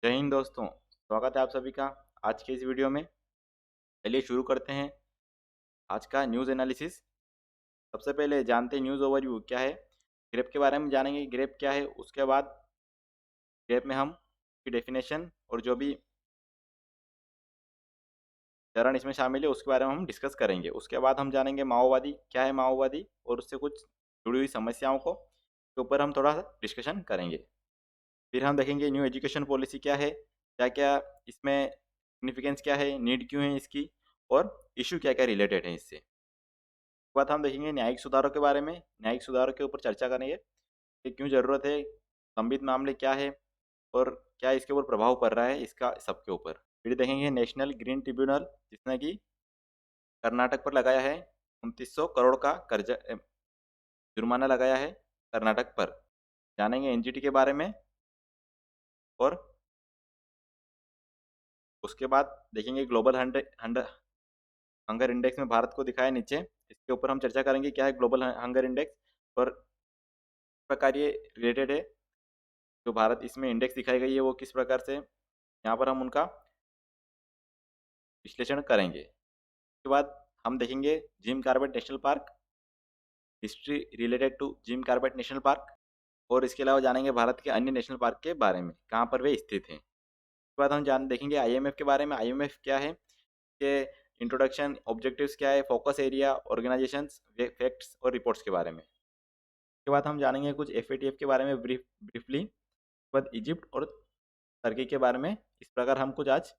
जय हिंद दोस्तों। स्वागत है आप सभी का आज के इस वीडियो में। चलिए शुरू करते हैं आज का न्यूज़ एनालिसिस। सबसे पहले जानते हैं न्यूज़ ओवरव्यू क्या है। ग्रेप के बारे में जानेंगे, ग्रेप क्या है। उसके बाद ग्रेप में हम की डेफिनेशन और जो भी चरण इसमें शामिल है उसके बारे में हम डिस्कस करेंगे। उसके बाद हम जानेंगे माओवादी क्या है, माओवादी और उससे कुछ जुड़ी हुई समस्याओं को के ऊपर हम थोड़ा सा डिस्कशन करेंगे। फिर हम देखेंगे न्यू एजुकेशन पॉलिसी क्या है, क्या क्या इसमें सिग्निफिकेंस क्या है, नीड क्यों है इसकी, और इशू क्या क्या रिलेटेड है इससे। उसके बाद हम देखेंगे न्यायिक सुधारों के बारे में, न्यायिक सुधारों के ऊपर चर्चा करेंगे कि क्यों ज़रूरत है, लंबित मामले क्या है और क्या इसके ऊपर प्रभाव पड़ रहा है इसका सबके ऊपर। फिर देखेंगे नेशनल ग्रीन ट्रिब्यूनल जिसने कि कर्नाटक पर लगाया है 2900 करोड़ का कर्जा जुर्माना लगाया है कर्नाटक पर। जानेंगे एनजीटी के बारे में और उसके बाद देखेंगे ग्लोबल हंगर इंडेक्स में भारत को दिखाया नीचे। इसके ऊपर हम चर्चा करेंगे क्या है ग्लोबल हंगर इंडेक्स और किस प्रकार ये रिलेटेड है। जो भारत इसमें इंडेक्स दिखाई गई है वो किस प्रकार से, यहाँ पर हम उनका विश्लेषण करेंगे। उसके बाद हम देखेंगे Jim Corbett national park, history related to Jim Corbett national park, और इसके अलावा जानेंगे भारत के अन्य नेशनल पार्क के बारे में, कहाँ पर वे स्थित हैं। उसके बाद हम जान देखेंगे आईएमएफ के बारे में, आईएमएफ क्या है, के इंट्रोडक्शन, ऑब्जेक्टिव्स क्या है, फोकस एरिया, ऑर्गेनाइजेशंस, फैक्ट्स और रिपोर्ट्स के बारे में। उसके बाद हम जानेंगे कुछ एफएटीएफ के बारे में ब्रीफली। उसके बाद इजिप्ट और टर्की के बारे में। इस प्रकार हम कुछ आज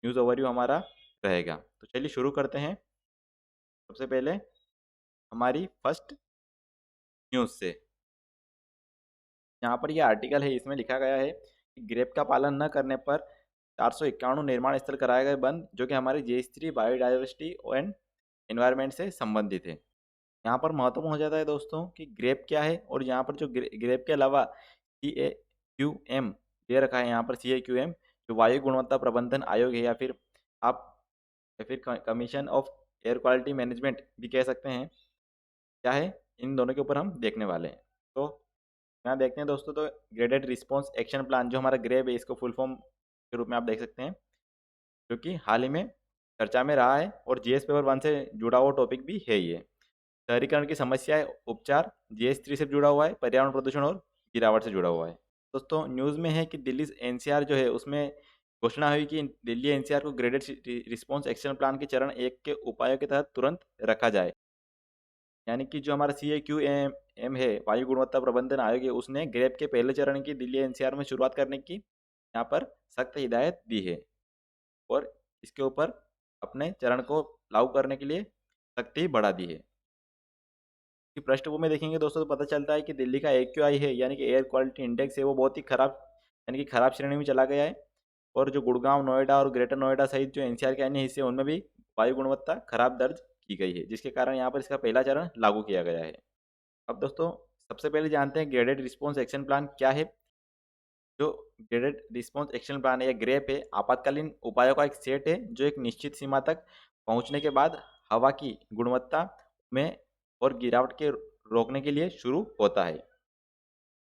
न्यूज़ ओवरव्यू हमारा रहेगा। तो चलिए शुरू करते हैं सबसे पहले हमारी फर्स्ट न्यूज़ से। यहाँ पर ये आर्टिकल है, इसमें लिखा गया है कि ग्रेप का पालन न करने पर 451 निर्माण स्थल कराए गए बंद, जो कि हमारी जीएस3 बायोडाइवर्सिटी एंड एनवायरनमेंट से संबंधित है। यहाँ पर महत्वपूर्ण हो जाता है दोस्तों कि ग्रेप क्या है, और यहाँ पर जो ग्रेप के अलावा CAQM दे रखा है, यहाँ पर CAQM जो वायु गुणवत्ता प्रबंधन आयोग है, आप या फिर commission of air quality management भी कह सकते हैं, क्या है, इन दोनों के ऊपर हम देखने वाले हैं। तो यहाँ देखते हैं दोस्तों, तो ग्रेडेड रिस्पॉन्स एक्शन प्लान जो हमारा ग्रेप है, इसको फुल फॉर्म के रूप में आप देख सकते हैं, जो कि हाल ही में चर्चा में रहा है और जीएस पेपर 1 से जुड़ा हुआ टॉपिक भी है ये। शहरीकरण की समस्याएं उपचार जीएस3 से जुड़ा हुआ है, पर्यावरण प्रदूषण और गिरावट से जुड़ा हुआ है। दोस्तों न्यूज़ में है कि दिल्ली एनसीआर जो है उसमें घोषणा हुई कि दिल्ली एनसीआर को ग्रेडेड रिस्पॉन्स एक्शन प्लान के चरण 1 के उपायों के तहत तुरंत रखा जाए। यानी कि जो हमारा CAQM है, वायु गुणवत्ता प्रबंधन आयोग है, उसने ग्रेप के पहले चरण की दिल्ली एनसीआर में शुरुआत करने की यहाँ पर सख्त हिदायत दी है और इसके ऊपर अपने चरण को लागू करने के लिए सख्ती बढ़ा दी है। की पृष्ठभूमि में देखेंगे दोस्तों तो पता चलता है कि दिल्ली का AQI है, यानी कि एयर क्वालिटी इंडेक्स है, वो बहुत ही खराब, यानी कि खराब श्रेणी में चला गया है। और जो गुड़गांव, नोएडा और ग्रेटर नोएडा सहित जो एनसीआर के अन्य हिस्से हैं उनमें भी वायु गुणवत्ता खराब दर्ज की गई है, जिसके कारण यहाँ पर इसका पहला चरण लागू किया गया है। अब दोस्तों सबसे पहले जानते हैं ग्रेडेड रिस्पॉन्स एक्शन प्लान क्या है। जो ग्रेडेड रिस्पॉन्स एक्शन प्लान है या ग्रेप है, आपातकालीन उपायों का एक सेट है जो एक निश्चित सीमा तक पहुंचने के बाद हवा की गुणवत्ता में और गिरावट के रोकने के लिए शुरू होता है।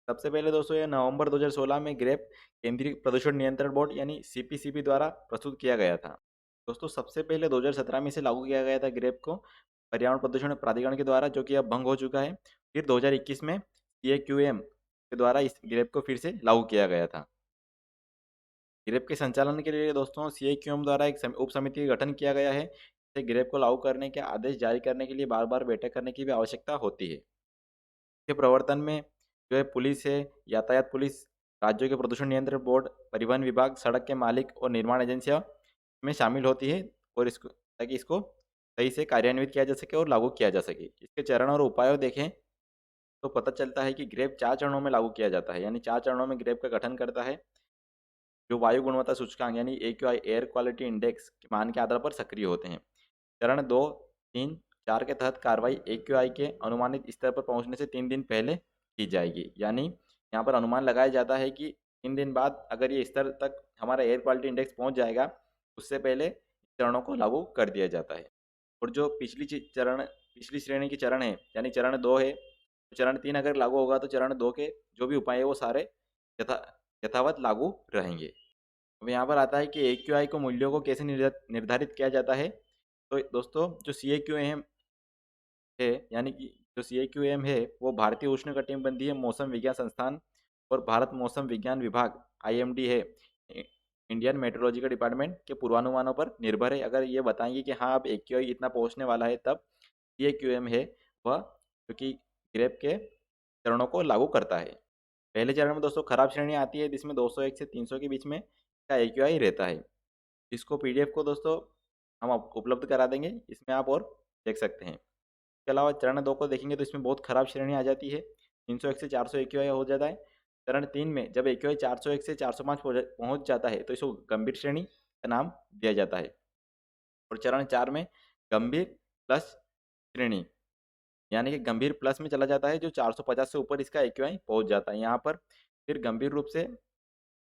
सबसे पहले दोस्तों ये नवंबर 2016 में ग्रेप केंद्रीय प्रदूषण नियंत्रण बोर्ड यानी CPCB द्वारा प्रस्तुत किया गया था। दोस्तों सबसे पहले 2017 में इसे लागू किया गया था ग्रेप को पर्यावरण प्रदूषण प्राधिकरण के द्वारा, जो कि अब भंग हो चुका है। फिर 2021 में CAQM के द्वारा इस ग्रेप को फिर से लागू किया गया था। ग्रेप के संचालन के लिए दोस्तों CAQM द्वारा एक उप समिति का गठन किया गया है। इसे ग्रेप को लागू करने के आदेश जारी करने के लिए बार बार बैठक करने की भी आवश्यकता होती है। के प्रवर्तन में जो है पुलिस है, यातायात पुलिस, राज्यों के प्रदूषण नियंत्रण बोर्ड, परिवहन विभाग, सड़क के मालिक और निर्माण एजेंसियां में शामिल होती है, और इसको ताकि इसको सही से कार्यान्वित किया जा सके और लागू किया जा सके। इसके चरण और उपाय देखें तो पता चलता है कि ग्रेप 4 चरणों में लागू किया जाता है, यानी 4 चरणों में ग्रेप का गठन करता है। जो वायु गुणवत्ता सूचकांक यानी AQI एयर क्वालिटी इंडेक्स के मान के आधार पर सक्रिय होते हैं। चरण 2, 3, 4 के तहत कार्रवाई AQI के अनुमानित स्तर पर पहुंचने से 3 दिन पहले की जाएगी, यानी यहाँ पर अनुमान लगाया जाता है कि 3 दिन बाद अगर ये स्तर तक हमारा एयर क्वालिटी इंडेक्स पहुंच जाएगा, उससे पहले चरणों को लागू कर दिया जाता है। और जो पिछली श्रेणी की चरण है, यानी चरण 2 है, तो चरण 3 अगर लागू होगा तो चरण 2 के जो भी उपाय है वो सारे यथा यथावत लागू रहेंगे। अब यहाँ पर आता है कि AQI को मूल्यों को कैसे निर्धारित किया जाता है। तो दोस्तों जो CAQM है, यानी कि जो CAQM है वो भारतीय उष्णकटिबंधीय मौसम विज्ञान संस्थान और भारत मौसम विज्ञान विभाग IMD है, इंडियन मेट्रोलॉजिकल डिपार्टमेंट के पूर्वानुमानों पर निर्भर है। अगर ये बताएंगे कि हाँ अब AQI इतना पहुँचने वाला है, तब CAQM है वह जो कि ग्रेप के चरणों को लागू करता है। पहले चरण में दोस्तों खराब श्रेणी आती है, जिसमें 201 से 300 के बीच में का AQI रहता है। इसको PDF को दोस्तों हम उपलब्ध करा देंगे, इसमें आप और देख सकते हैं। इसके अलावा चरण 2 को देखेंगे तो इसमें बहुत खराब श्रेणी आ जाती है, 301 से 400 AQI हो जाता है। चरण 3 में जब AQI 401 से 405 पहुंच जाता है तो इसको गंभीर श्रेणी का नाम दिया जाता है। और चरण 4 में गंभीर प्लस श्रेणी, यानी कि गंभीर प्लस में चला जाता है, जो 450 से ऊपर इसका AQI पहुंच जाता है। यहाँ पर फिर गंभीर रूप से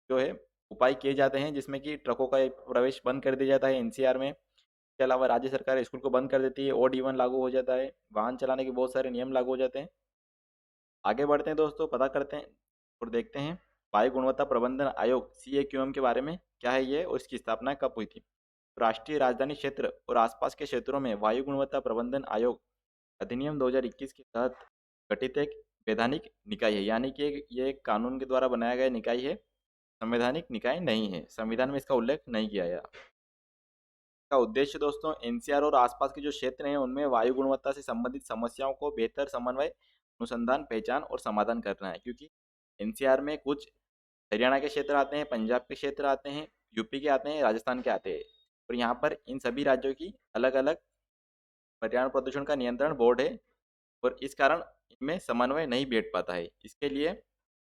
जो है उपाय किए जाते हैं, जिसमें कि ट्रकों का प्रवेश बंद कर दिया जाता है NCR में। इसके अलावा राज्य सरकार स्कूल को बंद कर देती है, ओड इवन लागू हो जाता है, वाहन चलाने के बहुत सारे नियम लागू हो जाते हैं। आगे बढ़ते हैं दोस्तों, पता करते हैं और देखते हैं वायु गुणवत्ता प्रबंधन आयोग CAQM के बारे में क्या है ये और इसकी स्थापना कब हुई थी। राष्ट्रीय राजधानी क्षेत्र और आसपास के क्षेत्रों में वायु गुणवत्ता प्रबंधन आयोग अधिनियम 2021 के तहत गठित एक वैधानिक निकाय है, यानी कि ये एक कानून के द्वारा बनाया गया निकाय है, संवैधानिक निकाय नहीं है। संविधान में इसका उल्लेख नहीं किया गया। का उद्देश्य दोस्तों NCR और आसपास के जो क्षेत्र हैं उनमें वायु गुणवत्ता से संबंधित समस्याओं को बेहतर समन्वय, अनुसंधान, पहचान और समाधान करना है। क्योंकि NCR में कुछ हरियाणा के क्षेत्र आते हैं, पंजाब के क्षेत्र आते हैं, यूपी के आते हैं, राजस्थान के आते हैं, और यहाँ पर इन सभी राज्यों की अलग अलग पर्यावरण प्रदूषण का नियंत्रण बोर्ड है, और इस कारण इनमें समन्वय नहीं बैठ पाता है। इसके लिए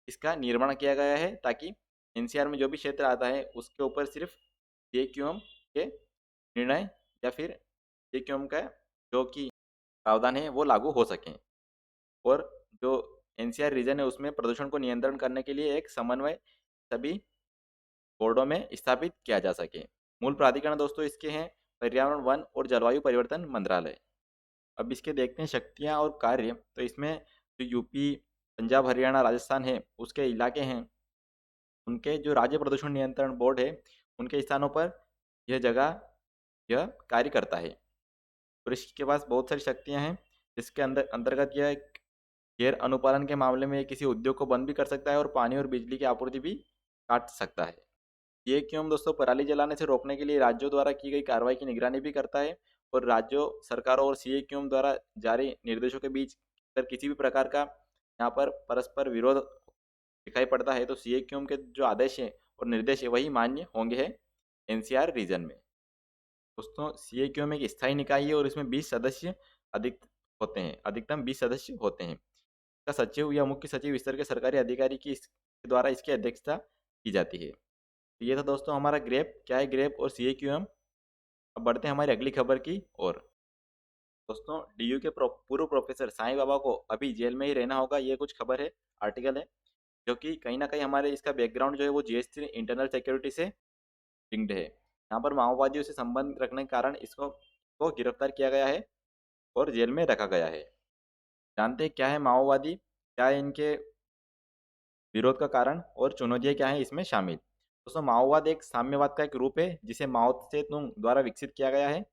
इसका निर्माण किया गया है ताकि NCR में जो भी क्षेत्र आता है उसके ऊपर सिर्फ CAQM के निर्णय या फिर CAQM का जो कि प्रावधान है वो लागू हो सकें, और जो NCR रीजन है उसमें प्रदूषण को नियंत्रण करने के लिए एक समन्वय सभी बोर्डों में स्थापित किया जा सके। मूल प्राधिकरण दोस्तों इसके हैं पर्यावरण, वन और जलवायु परिवर्तन मंत्रालय। अब इसके देखते हैं शक्तियाँ और कार्य। तो इसमें जो यूपी, पंजाब, हरियाणा, राजस्थान है उसके इलाके हैं, उनके जो राज्य प्रदूषण नियंत्रण बोर्ड है उनके स्थानों पर यह जगह यह कार्य करता है, और इसके पास बहुत सारी शक्तियाँ हैं। इसके अंतर्गत यह गैर अनुपालन के मामले में किसी उद्योग को बंद भी कर सकता है और पानी और बिजली की आपूर्ति भी काट सकता है। ये क्यों दोस्तों पराली जलाने से रोकने के लिए राज्यों द्वारा की गई कार्रवाई की निगरानी भी करता है, और राज्यों, सरकारों और CAQM द्वारा जारी निर्देशों के बीच अगर किसी भी प्रकार का यहाँ पर परस्पर विरोध दिखाई पड़ता है तो CAQM के जो आदेश हैं और निर्देश है वही मान्य होंगे है NCR रीजन में। दोस्तों CAQM एक स्थायी निकाय है और इसमें 20 सदस्य अधिक होते हैं, अधिकतम 20 सदस्य होते हैं। इसका सचिव या मुख्य सचिव स्तर के सरकारी अधिकारी की इसके द्वारा इसकी अध्यक्षता की जाती है। तो ये था दोस्तों हमारा ग्रेप क्या है, ग्रेप और CAQM। अब बढ़ते हैं हमारी अगली खबर की ओर। दोस्तों DU के पूर्व प्रोफेसर साईं बाबा को अभी जेल में ही रहना होगा, ये कुछ खबर है, आर्टिकल है, जो कि कहीं ना कहीं हमारे इसका बैकग्राउंड जो है वो GS3 इंटरनल सिक्योरिटी से लिंक्ड है। यहाँ पर माओवादियों से संबंध रखने के कारण इसको गिरफ्तार किया गया है और जेल में रखा गया है। जानते हैं क्या है माओवादी, क्या है इनके विरोध का कारण और चुनौतियाँ क्या है इसमें शामिल। दोस्तों माओवाद एक साम्यवाद का एक रूप है जिसे माओ से तुंग द्वारा विकसित किया गया है।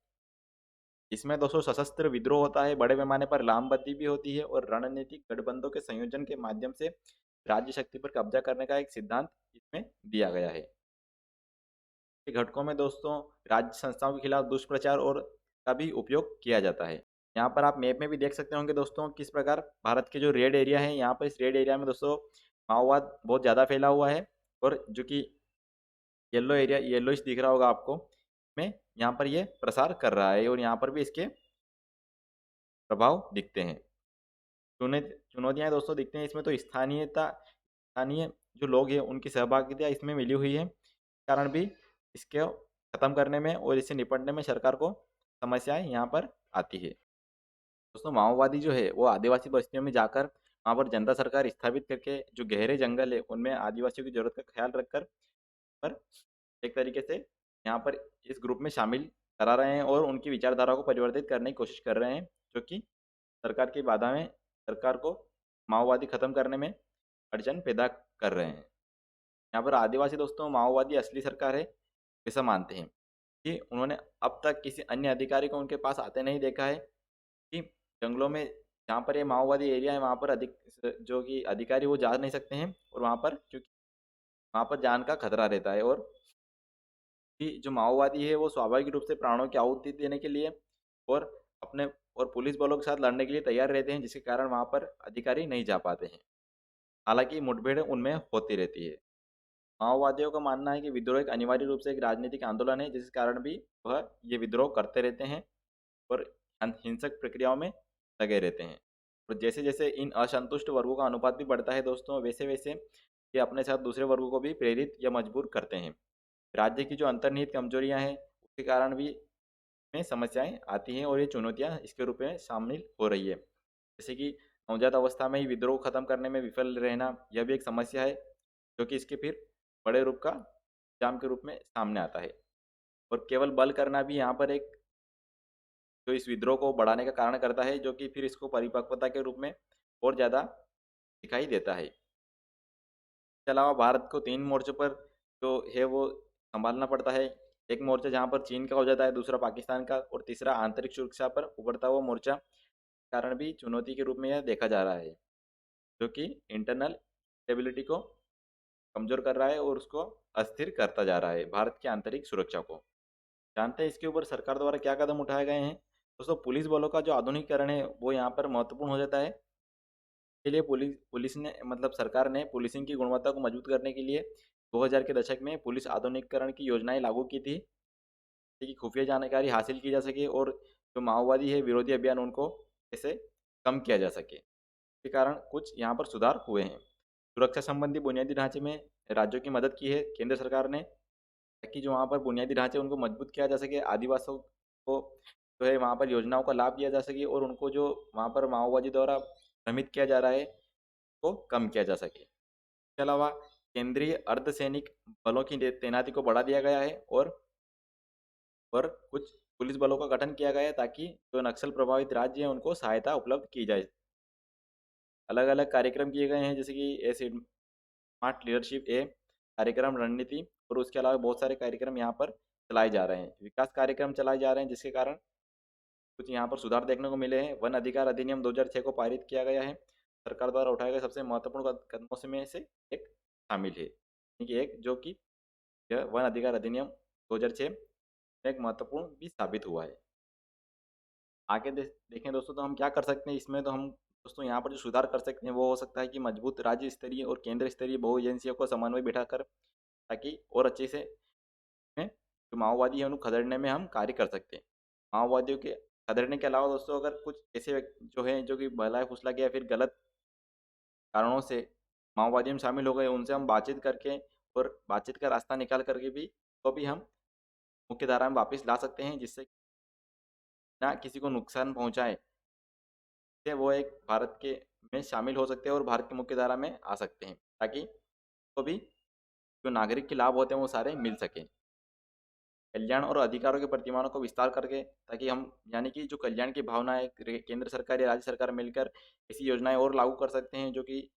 इसमें दोस्तों सशस्त्र विद्रोह होता है, बड़े पैमाने पर लामबंदी भी होती है, और रणनीतिक गठबंधों के संयोजन के माध्यम से राज्य शक्ति पर कब्जा करने का एक सिद्धांत इसमें दिया गया है। घटकों में दोस्तों राज्य संस्थाओं के खिलाफ दुष्प्रचार और का भी उपयोग किया जाता है। यहाँ पर आप मैप में भी देख सकते होंगे दोस्तों किस प्रकार भारत के जो रेड एरिया है, यहाँ पर इस रेड एरिया में दोस्तों माओवाद बहुत ज़्यादा फैला हुआ है, और जो कि येलो एरिया येलोइश दिख रहा होगा आपको में, यहाँ पर ये प्रसार कर रहा है और यहाँ पर भी इसके प्रभाव दिखते हैं। चुनौतियाँ दोस्तों दिखते हैं इसमें, तो स्थानीय जो लोग हैं उनकी सहभागिता इसमें मिली हुई है, कारण भी इसके खत्म करने में और इससे निपटने में सरकार को समस्याएं यहाँ पर आती है। दोस्तों माओवादी जो है वो आदिवासी बस्तियों में जाकर वहाँ पर जनता सरकार स्थापित करके जो गहरे जंगल है उनमें आदिवासियों की जरूरत का ख्याल रखकर पर एक तरीके से यहाँ पर इस ग्रुप में शामिल करा रहे हैं और उनकी विचारधारा को परिवर्तित करने की कोशिश कर रहे हैं, जो कि सरकार की बाधा में सरकार को माओवादी खत्म करने में अड़चन पैदा कर रहे हैं। यहाँ पर आदिवासी दोस्तों माओवादी असली सरकार है ऐसा मानते हैं कि उन्होंने अब तक किसी अन्य अधिकारी को उनके पास आते नहीं देखा है कि जंगलों में जहाँ पर ये माओवादी एरिया है वहाँ पर अधिक जो कि अधिकारी वो जा नहीं सकते हैं, और वहाँ पर क्योंकि वहाँ पर जान का खतरा रहता है, और कि जो माओवादी है वो स्वाभाविक रूप से प्राणों की आहुति देने के लिए और अपने और पुलिस बलों के साथ लड़ने के लिए तैयार रहते हैं, जिसके कारण वहाँ पर अधिकारी नहीं जा पाते हैं। हालांकि मुठभेड़ उनमें होती रहती है। माओवादियों का मानना है कि विद्रोह एक अनिवार्य रूप से एक राजनीतिक आंदोलन है, जिस कारण भी वह ये विद्रोह करते रहते हैं और हिंसक प्रक्रियाओं में लगे रहते हैं। और जैसे जैसे इन असंतुष्ट वर्गों का अनुपात भी बढ़ता है दोस्तों, वैसे वैसे ये अपने साथ दूसरे वर्गों को भी प्रेरित या मजबूर करते हैं। राज्य की जो अंतर्निहित कमजोरियां हैं उसके कारण भी में समस्याएं आती हैं, और ये चुनौतियां इसके रूप में शामिल हो रही है। जैसे कि नवजात अवस्था में ही विद्रोह खत्म करने में विफल रहना, यह भी एक समस्या है, जो कि इसके फिर बड़े रूप का जाम के रूप में सामने आता है। और केवल बल करना भी यहाँ पर एक जो इस विद्रोह को बढ़ाने का कारण करता है, जो कि फिर इसको परिपक्वता के रूप में और ज़्यादा दिखाई देता है। इसके अलावा भारत को 3 मोर्चों पर जो है वो संभालना पड़ता है। एक मोर्चा जहाँ पर चीन का हो जाता है, दूसरा पाकिस्तान का, और तीसरा आंतरिक सुरक्षा पर उभरता हुआ मोर्चा कारण भी चुनौती के रूप में यह देखा जा रहा है, जो कि इंटरनल स्टेबिलिटी को कमज़ोर कर रहा है और उसको अस्थिर करता जा रहा है, भारत की आंतरिक सुरक्षा को। जानते हैं इसके ऊपर सरकार द्वारा क्या कदम उठाए गए हैं? दोस्तों, पुलिस बलों का जो आधुनिकीकरण है वो यहाँ पर महत्वपूर्ण हो जाता है। के लिए पुलिस पुलिस ने मतलब सरकार ने पुलिसिंग की गुणवत्ता को मजबूत करने के लिए 2000 के दशक में पुलिस आधुनिकीकरण की योजनाएं लागू की थी, ताकि खुफिया जानकारी हासिल की जा सके और जो माओवादी है विरोधी अभियान उनको ऐसे कम किया जा सके। के कारण कुछ यहाँ पर सुधार हुए हैं। सुरक्षा संबंधी बुनियादी ढांचे में राज्यों की मदद की है केंद्र सरकार ने, ताकि जो वहाँ पर बुनियादी ढांचे उनको मजबूत किया जा सके, आदिवासियों को जो है वहाँ पर योजनाओं का लाभ दिया जा सके, और उनको जो वहाँ पर माओवादी द्वारा भ्रमित किया जा रहा है को कम किया जा सके। इसके अलावा केंद्रीय अर्धसैनिक बलों की तैनाती को बढ़ा दिया गया है, और कुछ पुलिस बलों का गठन किया गया है, ताकि जो नक्सल प्रभावित राज्य हैं उनको सहायता उपलब्ध की जाए। अलग अलग कार्यक्रम किए गए हैं, जैसे कि ए स्मार्ट लीडरशिप ए कार्यक्रम रणनीति, और उसके अलावा बहुत सारे कार्यक्रम यहाँ पर चलाए जा रहे हैं, विकास कार्यक्रम चलाए जा रहे हैं, जिसके कारण कुछ यहाँ पर सुधार देखने को मिले हैं। वन अधिकार अधिनियम 2006 को पारित किया गया है, सरकार द्वारा उठाए गए सबसे महत्वपूर्ण कदमों से में से एक शामिल है, यानी कि एक जो कि यह वन अधिकार अधिनियम 2006 में एक महत्वपूर्ण भी साबित हुआ है। आगे देखें दोस्तों तो हम क्या कर सकते हैं इसमें, तो हम दोस्तों यहाँ पर जो सुधार कर सकते हैं वो हो सकता है कि मजबूत राज्य स्तरीय और केंद्र स्तरीय बहु एजेंसियों को समन्वय बिठाकर, ताकि और अच्छे से जो माओवादी है उनको खदेड़ने में हम कार्य कर सकते हैं। माओवादियों के खदेड़ने के अलावा दोस्तों अगर कुछ ऐसे जो हैं जो कि बहलाए फुसला गया फिर गलत कारणों से माओवादी में शामिल हो गए, उनसे हम बातचीत करके और बातचीत का रास्ता निकाल करके भी तो भी हम मुख्य धारा में वापस ला सकते हैं, जिससे ना किसी को नुकसान पहुंचाए, से वो एक भारत के में शामिल हो सकते हैं और भारत की मुख्य धारा में आ सकते हैं, ताकि तो भी जो नागरिक के लाभ होते हैं वो सारे मिल सकें। कल्याण और अधिकारों के प्रतिमानों को विस्तार करके, ताकि हम यानी कि जो कल्याण की भावना है केंद्र सरकार या राज्य सरकार मिलकर ऐसी योजनाएं और लागू कर सकते हैं, जो कि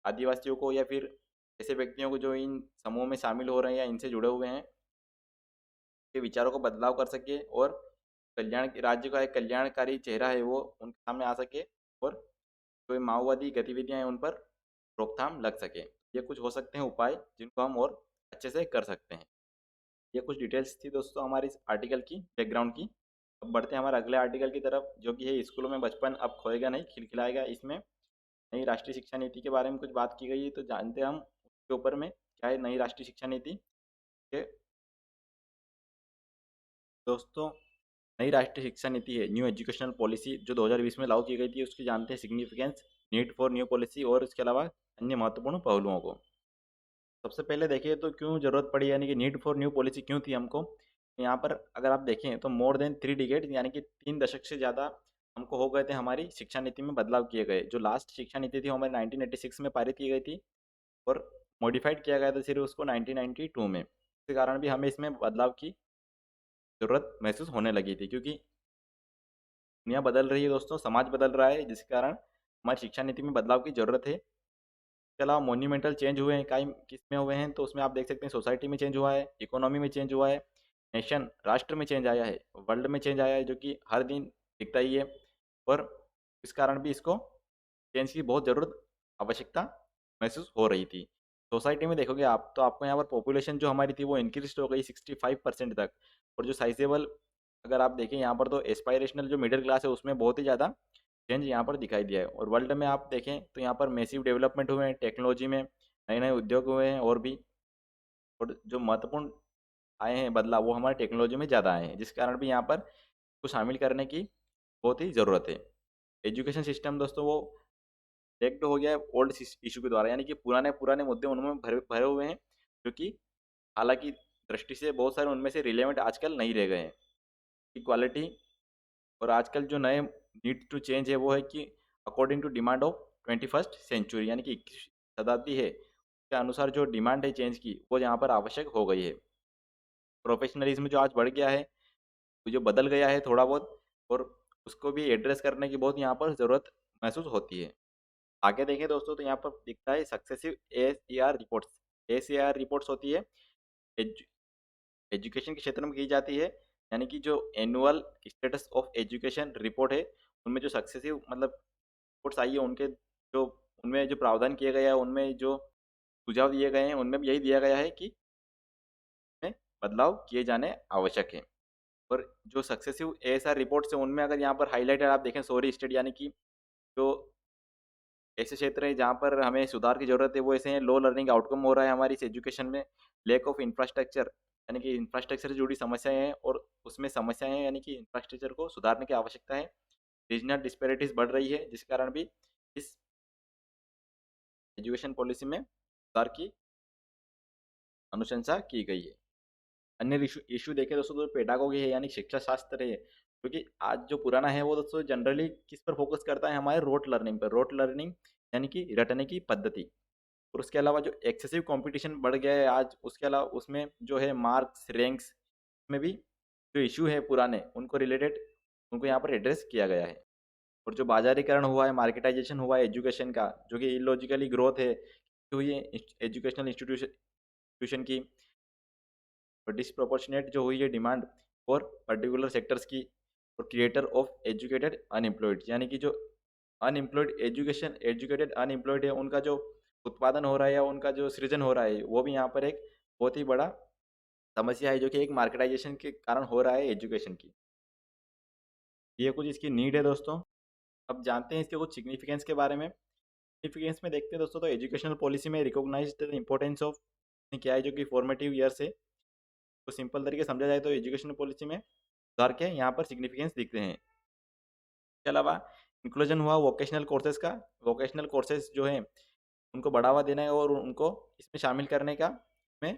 आदिवासियों को या फिर ऐसे व्यक्तियों को जो इन समूह में शामिल हो रहे हैं या इनसे जुड़े हुए हैं के विचारों को बदलाव कर सके, और कल्याण राज्य का एक कल्याणकारी चेहरा है वो उनके सामने आ सके, और जो माओवादी गतिविधियां हैं उन पर रोकथाम लग सके। ये कुछ हो सकते हैं उपाय जिनको हम और अच्छे से कर सकते हैं। ये कुछ डिटेल्स थी दोस्तों हमारे इस आर्टिकल की बैकग्राउंड की। अब बढ़ते हैं हमारे अगले आर्टिकल की तरफ, जो कि है स्कूलों में बचपन अब खोएगा नहीं खिलखिलाएगा। इसमें नई राष्ट्रीय शिक्षा नीति के बारे में कुछ बात की गई है, तो जानते हैं हम उसके ऊपर में क्या है नई राष्ट्रीय शिक्षा नीति के दोस्तों। नई राष्ट्रीय शिक्षा नीति है न्यू एजुकेशनल पॉलिसी, जो 2020 में लागू की गई थी। उसकी जानते हैं significance, need for new policy और इसके अलावा अन्य महत्वपूर्ण पहलुओं को। सबसे पहले देखिए तो क्यों ज़रूरत पड़ी, यानी कि नीड फॉर न्यू पॉलिसी क्यों थी हमको। यहाँ पर अगर आप देखें तो मोर देन 3 डिकेड यानी कि 3 दशक से ज़्यादा हमको हो गए थे हमारी शिक्षा नीति में बदलाव किए गए। जो लास्ट शिक्षा नीति थी वो हमारी 1986 में पारित की गई थी, और मॉडिफाइड किया गया था सिर्फ उसको 1992 में। इसके कारण भी हमें इसमें बदलाव की ज़रूरत महसूस होने लगी थी, क्योंकि दुनिया बदल रही है दोस्तों, समाज बदल रहा है, जिसके कारण हमारी शिक्षा नीति में बदलाव की ज़रूरत है। इसके इसके अलावा मोन्यूमेंटल चेंज हुए हैं, काई किस में हुए हैं, तो उसमें आप देख सकते हैं सोसाइटी में चेंज हुआ है, इकोनॉमी में चेंज हुआ है, नेशन राष्ट्र में चेंज आया है, वर्ल्ड में चेंज आया है, जो कि हर दिन दिखता ही है। और इस कारण भी इसको चेंज की बहुत ज़रूरत आवश्यकता महसूस हो रही थी। सोसाइटी में देखोगे आप तो आपको यहाँ पर पॉपुलेशन जो हमारी थी वो इंक्रीज हो गई 65% तक। और जो साइजेबल अगर आप देखें यहाँ पर तो एस्पायरेशनल जो मिडिल क्लास है उसमें बहुत ही ज़्यादा चेंज यहाँ पर दिखाई दिया है। और वर्ल्ड में आप देखें तो यहाँ पर मैसिव डेवलपमेंट हुए हैं, टेक्नोलॉजी में नए नए उद्योग हुए हैं और भी। और जो महत्वपूर्ण आए हैं बदलाव वो हमारे टेक्नोलॉजी में ज़्यादा आए हैं, जिस कारण भी यहाँ पर को शामिल करने की बहुत ही ज़रूरत है। एजुकेशन सिस्टम दोस्तों वो रिएक्ट हो गया है ओल्ड इशू के द्वारा, यानी कि पुराने पुराने मुद्दे उनमें भरे भरे हुए हैं, जो कि हालांकि दृष्टि से बहुत सारे उनमें से रिलेवेंट आजकल नहीं रह गए हैं। इक्वालिटी और आजकल जो नए नीड टू चेंज है वो है कि according to demand of 21st century, यानी कि 21वीं शताब्दी है के अनुसार जो डिमांड है चेंज की वो यहाँ पर आवश्यक हो गई है। प्रोफेशनलिज्म जो आज बढ़ गया है, जो बदल गया है थोड़ा बहुत, और उसको भी एड्रेस करने की बहुत यहाँ पर ज़रूरत महसूस होती है। आगे देखें दोस्तों तो यहाँ पर दिखता है successive ACR reports. ACR reports होती है एजु, एजुकेशन के क्षेत्र में की जाती है, यानी कि जो annual status of education report है उनमें जो सक्सेसिव मतलब रिपोर्ट्स आई है उनके जो उनमें जो प्रावधान किए गए हैं, उनमें जो सुझाव दिए गए हैं, उनमें भी यही दिया गया है कि में बदलाव किए जाने आवश्यक है। और जो सक्सेसिव एएसआर रिपोर्ट्स है उनमें अगर यहाँ पर हाईलाइटेड आप देखें सॉरी स्टेट, यानी कि जो ऐसे क्षेत्र हैं जहाँ पर हमें सुधार की ज़रूरत है वो ऐसे हैं, लो लर्निंग आउटकम हो रहा है हमारी इस एजुकेशन में, लैक ऑफ इंफ्रास्ट्रक्चर, यानी कि इंफ्रास्ट्रक्चर से जुड़ी समस्याएं हैं और उसमें समस्याएं हैं, यानी कि इंफ्रास्ट्रक्चर को सुधारने की आवश्यकता है। रीजनल डिस्पैरिटीज बढ़ रही है जिस कारण भी इस एजुकेशन पॉलिसी में सुधार की अनुशंसा की गई है। अन्य इशू इशू देखें दोस्तों तो पेडागोगी है, यानी शिक्षा शास्त्र है, क्योंकि आज जो पुराना है वो दोस्तों जनरली किस पर फोकस करता है, हमारे रोट लर्निंग पर। रोट लर्निंग यानी कि रटने की पद्धति। और उसके अलावा जो एक्सेसिव कंपटीशन बढ़ गया है आज, उसके अलावा उसमें जो है मार्क्स रैंक्स में भी जो इशू है पुराने उनको रिलेटेड उनको यहाँ पर एड्रेस किया गया है। और जो बाजारीकरण हुआ है, मार्केटाइजेशन हुआ है एजुकेशन का, जो कि इलॉजिकली ग्रोथ है हुई है एजुकेशनल इंस्टीट्यूशन की, और डिसप्रोपोर्शनेट जो हुई है डिमांड फॉर पर्टिकुलर सेक्टर्स की, और क्रिएटर ऑफ एजुकेटेड अनएम्प्लॉयड, यानी कि जो अनएम्प्लॉयड एजुकेशन एजुकेटेड अनएम्प्लॉयड है उनका जो उत्पादन हो रहा है या उनका जो सृजन हो रहा है वो भी यहाँ पर एक बहुत ही बड़ा समस्या है, जो कि एक मार्केटाइजेशन के कारण हो रहा है एजुकेशन की। ये कुछ इसकी नीड है दोस्तों। अब जानते हैं इसके कुछ सिग्निफिकेंस के बारे में। सिग्निफिकेंस में देखते हैं दोस्तों तो एजुकेशनल पॉलिसी में रिकॉग्नाइज द इम्पोर्टेंस ऑफ क्या है, जो कि फॉर्मेटिव ईयर्स है। तो सिंपल तरीके समझा जाए तो एजुकेशनल पॉलिसी में सुधार के यहाँ पर सिग्निफिकेंस दिखते हैं। इसके अलावा इंक्लूजन हुआ वोकेशनल कोर्सेज का। वोकेशनल कोर्सेज जो है उनको बढ़ावा देना है और उनको इसमें शामिल करने का में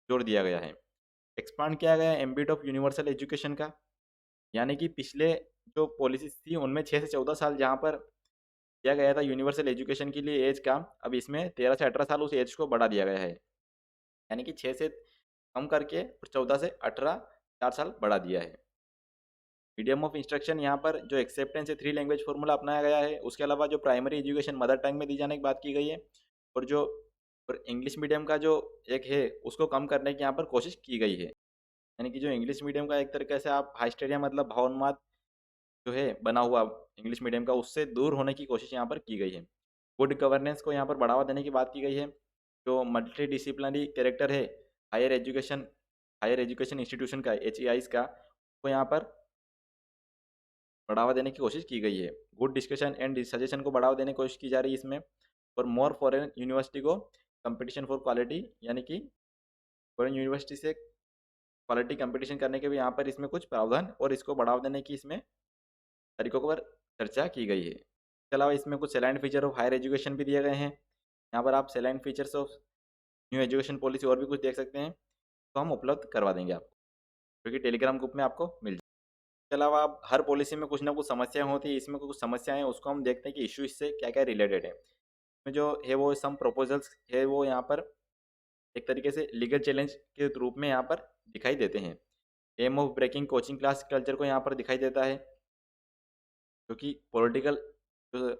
जोर दिया गया है। एक्सपांड किया गया एम्बिट ऑफ यूनिवर्सल एजुकेशन का, यानी कि पिछले जो पॉलिसीज थी उनमें 6 से 14 साल जहाँ पर दिया गया था यूनिवर्सल एजुकेशन के लिए एज का, अब इसमें 13 से 18 साल उस एज को बढ़ा दिया गया है, यानी कि 6 से कम करके और 14 से 18 4 साल बढ़ा दिया है। मीडियम ऑफ इंस्ट्रक्शन यहाँ पर जो एक्सेप्टेंस है 3 लैंग्वेज फार्मूला अपनाया गया है। उसके अलावा जो प्राइमरी एजुकेशन मदर टंग में दी जाने की बात की गई है, और जो और इंग्लिश मीडियम का जो एक है उसको कम करने की यहाँ पर कोशिश की गई है, यानी कि जो इंग्लिश मीडियम का एक तरीके से आप हाइस्टेरिया मतलब भावोन्माद जो है बना हुआ इंग्लिश मीडियम का, उससे दूर होने की कोशिश यहाँ पर की गई है। गुड गवर्नेंस को यहाँ पर बढ़ावा देने की बात की गई है। जो मल्टी डिसिप्लिनरी कैरेक्टर है higher education higher education institution का HEIs का, वो यहाँ पर बढ़ावा देने की कोशिश की गई है। गुड डिस्कशन एंड सजेशन को बढ़ावा देने की कोशिश की जा रही है इसमें। और मोर फॉरेन यूनिवर्सिटी को कंपटीशन फॉर क्वालिटी, यानी कि फॉरेन यूनिवर्सिटी से क्वालिटी कंपटीशन करने के भी यहाँ पर इसमें कुछ प्रावधान और इसको बढ़ावा देने की इसमें तरीकों पर चर्चा की गई है। इसके अलावा इसमें कुछ salient feature of higher education भी दिए गए हैं। यहाँ पर आप salient features of new education policy और भी कुछ देख सकते हैं, तो हम उपलब्ध करवा देंगे आपको, क्योंकि टेलीग्राम ग्रुप में आपको मिल जाए। इसके अलावा आप हर पॉलिसी में कुछ ना कुछ समस्याएं होती है, इसमें कुछ समस्याएं हैं उसको हम देखते हैं कि इशू इससे क्या क्या रिलेटेड है। इसमें जो है वो सम प्रपोजल्स है वो यहाँ पर एक तरीके से लीगल चैलेंज के रूप में यहाँ पर दिखाई देते हैं। Aim of breaking coaching class culture को यहाँ पर दिखाई देता है, जो कि पॉलिटिकल जो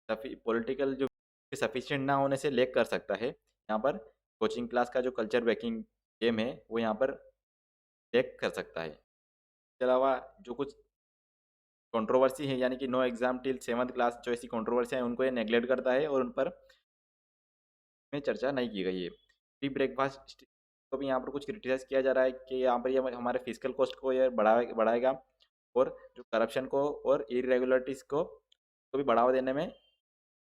पॉलिटिकल जो सफिशिएंट ना होने से लैग कर सकता है। यहाँ पर कोचिंग क्लास का जो कल्चर ब्रेकिंग गेम है वो यहाँ पर लैग कर सकता है। इसके अलावा जो कुछ कंट्रोवर्सी है यानी कि no exam till 7th class, जो ऐसी कंट्रोवर्सी है उनको ये नेग्लेक्ट करता है और उन पर में चर्चा नहीं की गई है। प्री ब्रेकफास्ट को भी यहाँ पर कुछ क्रिटिसाइज किया जा रहा है कि यहाँ पर ये हमारे फिजिकल कॉस्ट को ये बढ़ाएगा और जो करप्शन को और इरेगुलरिटीज़ को भी बढ़ावा देने में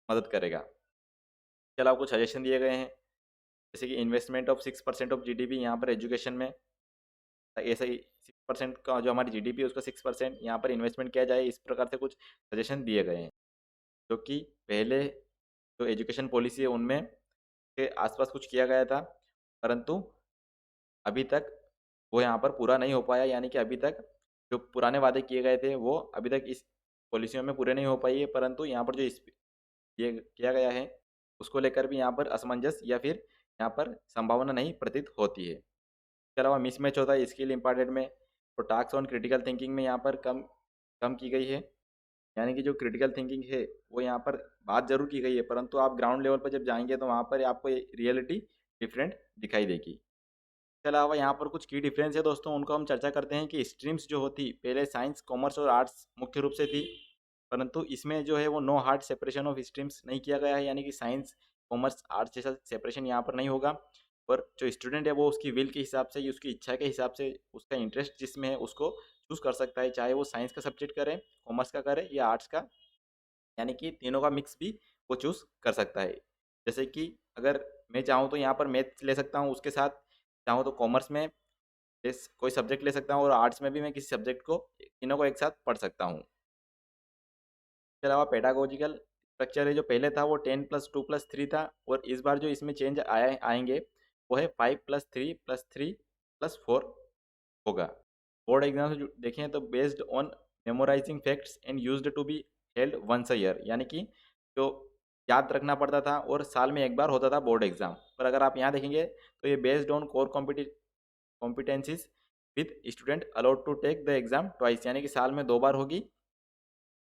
मदद करेगा। इसके अलावा कुछ सजेशन दिए गए हैं, जैसे कि इन्वेस्टमेंट ऑफ 6% ऑफ जीडीपी यहाँ पर एजुकेशन में, ऐसा ही 6% का जो हमारी जीडीपी है उसका 6% यहाँ पर इन्वेस्टमेंट किया जाए, इस प्रकार से कुछ सजेशन दिए गए हैं। जो कि पहले जो एजुकेशन पॉलिसी है उनमें के आसपास कुछ किया गया था, परंतु अभी तक वो यहाँ पर पूरा नहीं हो पाया, यानी कि अभी तक जो पुराने वादे किए गए थे वो अभी तक इस पॉलिसियों में पूरे नहीं हो पाई है, परंतु यहाँ पर जो ये किया गया है उसको लेकर भी यहाँ पर असमंजस या फिर यहाँ पर संभावना नहीं प्रतीत होती है। इसके अलावा मिसमैच होता है स्किल इम्पॉर्टेंट में, तो टास्क ऑन क्रिटिकल थिंकिंग में यहाँ पर कम कम की गई है, यानी कि जो क्रिटिकल थिंकिंग है वो यहाँ पर बात जरूर की गई है, परंतु आप ग्राउंड लेवल पर जब जाएंगे तो वहाँ पर आपको रियलिटी डिफरेंट दिखाई देगी। इसके अलावा यहाँ पर कुछ की डिफरेंस है दोस्तों, उनको हम चर्चा करते हैं कि स्ट्रीम्स जो होती पहले साइंस कॉमर्स और आर्ट्स मुख्य रूप से थी, परंतु इसमें जो है वो no hard separation of streams नहीं किया गया है, यानी कि साइंस कॉमर्स आर्ट्स जैसा सेपरेशन यहाँ पर नहीं होगा। और जो स्टूडेंट है वो उसकी विल के हिसाब से, उसकी इच्छा के हिसाब से, उसका इंटरेस्ट जिसमें है उसको चूज़ कर सकता है, चाहे वो साइंस का सब्जेक्ट करे, कॉमर्स का करे या आर्ट्स का, यानी कि तीनों का मिक्स भी वो चूज़ कर सकता है। जैसे कि अगर मैं चाहूँ तो यहाँ पर मैथ्स ले सकता हूँ, उसके साथ चाहूँ तो कॉमर्स में कोई सब्जेक्ट ले सकता हूँ और आर्ट्स में भी मैं किसी सब्जेक्ट को, तीनों को एक साथ पढ़ सकता हूँ। इसके अलावा पेडागोजिकल स्ट्रक्चर है जो पहले था वो 10+2+3 था, और इस बार जो इसमें चेंज आएंगे वो है 5+3+3+4 होगा। बोर्ड एग्जाम से देखें तो based on memorising facts and used to be held once a year, यानी कि जो याद रखना पड़ता था और साल में एक बार होता था बोर्ड एग्जाम, पर अगर आप यहाँ देखेंगे तो ये based on core competencies with student allowed to take the exam twice, यानी कि साल में 2 बार होगी,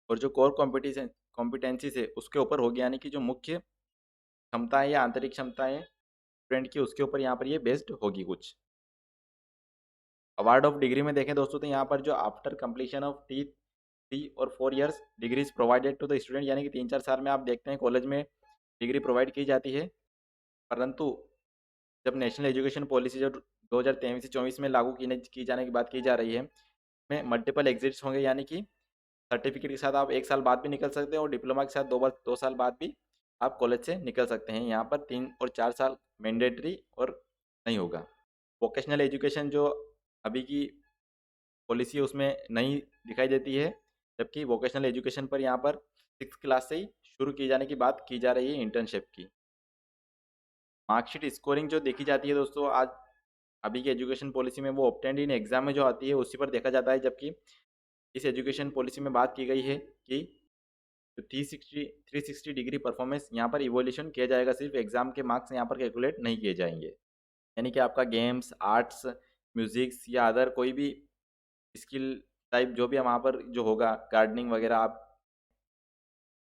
और जो कोर कॉम्पिटेंसीज है उसके ऊपर होगी, यानी कि जो मुख्य क्षमताएं या आंतरिक क्षमताएं स्टूडेंट की उसके ऊपर यहाँ पर ये बेस्ड होगी कुछ। अवार्ड ऑफ डिग्री में देखें दोस्तों तो यहाँ पर जो आफ्टर कंप्लीशन ऑफ 3 और 4 years degrees provided to the student, यानी कि 3-4 साल में आप देखते हैं कॉलेज में डिग्री प्रोवाइड की जाती है, परंतु जब नेशनल एजुकेशन पॉलिसी जो 2023 से 24 में लागू की जाने की बात की जा रही है, में मल्टीपल एग्जिट्स होंगे, यानी कि सर्टिफिकेट के साथ आप 1 साल बाद भी निकल सकते हैं और डिप्लोमा के साथ 2 साल बाद भी आप कॉलेज से निकल सकते हैं। यहाँ पर 3 और 4 साल मैंडेटरी और नहीं होगा। वोकेशनल एजुकेशन जो अभी की पॉलिसी है उसमें नहीं दिखाई देती है, जबकि वोकेशनल एजुकेशन पर यहाँ पर 6th क्लास से ही शुरू की जाने की बात की जा रही है इंटर्नशिप की। मार्कशीट स्कोरिंग जो देखी जाती है दोस्तों आज अभी की एजुकेशन पॉलिसी में, वो ऑब्टेंड इन एग्जाम में जो आती है उसी पर देखा जाता है, जबकि इस एजुकेशन पॉलिसी में बात की गई है कि जो 360 डिग्री परफॉर्मेंस यहाँ पर इवोल्यूशन किया जाएगा, सिर्फ एग्जाम के मार्क्स यहाँ पर कैलकुलेट नहीं किए जाएंगे, यानी कि आपका गेम्स, आर्ट्स, म्यूजिक्स या अदर कोई भी स्किल टाइप जो भी वहाँ पर जो होगा, गार्डनिंग वगैरह आप,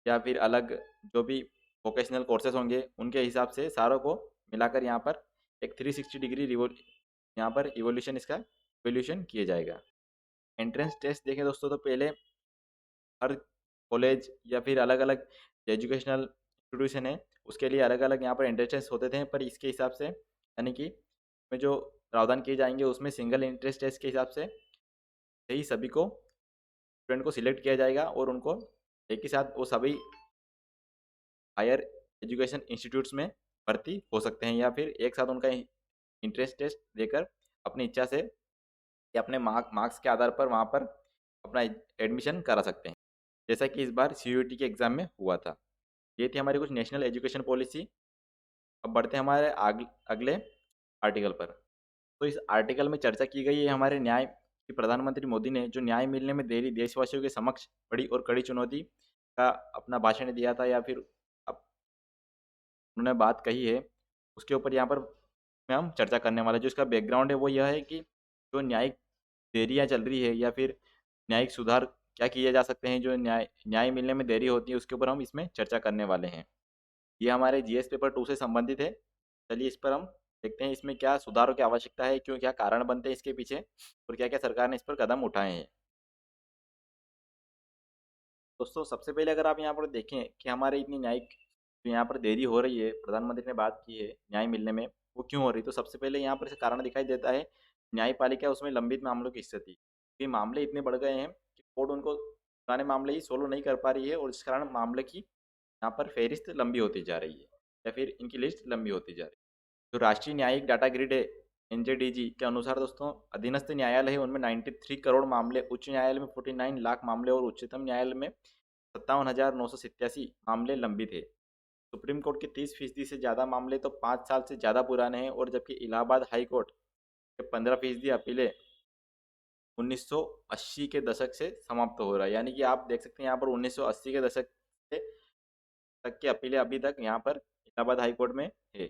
या फिर अलग जो भी वोकेशनल कोर्सेज होंगे उनके हिसाब से सारों को मिलाकर यहाँ पर एक 360 डिग्री यहाँ पर इवोल्यूशन इसका इवोल्यूशन किया जाएगा। एंट्रेंस टेस्ट देखें दोस्तों तो पहले हर कॉलेज या फिर अलग अलग एजुकेशनल इंस्टीट्यूशन है उसके लिए अलग अलग यहाँ पर एंट्रेंस टेस्ट होते थे, पर इसके हिसाब से यानी कि में जो प्रावधान किए जाएंगे उसमें सिंगल एंट्रेंस टेस्ट के हिसाब से ही सभी को स्टूडेंट को सिलेक्ट किया जाएगा और उनको एक ही साथ वो सभी हायर एजुकेशन इंस्टीट्यूट्स में भर्ती हो सकते हैं, या फिर एक साथ उनका इंटरेस्ट टेस्ट देकर अपनी इच्छा से या अपने मार्क्स के आधार पर वहाँ पर अपना एडमिशन करा सकते हैं, जैसा कि इस बार CUET के एग्ज़ाम में हुआ था। ये थी हमारी कुछ नेशनल एजुकेशन पॉलिसी। अब बढ़ते हैं हमारे अगले आर्टिकल पर। तो इस आर्टिकल में चर्चा की गई है हमारे न्याय कि प्रधानमंत्री मोदी ने जो न्याय मिलने में देरी देशवासियों के समक्ष बड़ी और कड़ी चुनौती का अपना भाषण दिया था, या फिर उन्होंने बात कही है, उसके ऊपर यहाँ पर में हम चर्चा करने वाले। जो इसका बैकग्राउंड है वो यह है कि जो न्यायिक देरियाँ चल रही है या फिर न्यायिक सुधार क्या किए जा सकते हैं, जो न्याय न्याय मिलने में देरी होती है, उसके ऊपर हम इसमें चर्चा करने वाले हैं। ये हमारे जीएस पेपर 2 से संबंधित है। चलिए इस पर हम देखते हैं इसमें क्या सुधारों की आवश्यकता है, क्यों क्या कारण बनते हैं इसके पीछे और क्या-क्या सरकार ने इस पर कदम उठाए हैं। दोस्तों सबसे पहले अगर आप यहाँ पर देखें कि हमारे इतनी न्यायिक जो यहाँ पर देरी हो रही है, प्रधानमंत्री ने बात की है न्याय मिलने में, वो क्यों हो रही है? तो सबसे पहले यहाँ पर इसका कारण दिखाई देता है न्यायपालिका उसमें लंबित मामलों की स्थिति। ये मामले इतने बढ़ गए हैं कि कोर्ट उनको पुराने मामले ही सोल्व नहीं कर पा रही है और इस कारण मामले की यहाँ पर फहरिस्त लंबी होती जा रही है या फिर इनकी लिस्ट लंबी होती जा रही है। जो राष्ट्रीय न्यायिक डाटा ग्रिड है एनजेडीजी के अनुसार दोस्तों, अधीनस्थ न्यायालय है उनमें 93 करोड़ मामले, उच्च न्यायालय में 49 लाख मामले और उच्चतम न्यायालय में 57,987 मामले लंबित है। सुप्रीम कोर्ट के 30% से ज़्यादा मामले तो 5 साल से ज़्यादा पुराने हैं और जबकि इलाहाबाद हाई कोर्ट के 15% अपीलें 1980 के दशक से समाप्त हो रहा है। यानी कि आप देख सकते हैं यहाँ पर 1980 के दशक से तक की अपीलें अभी तक यहाँ पर इलाहाबाद हाई कोर्ट में है।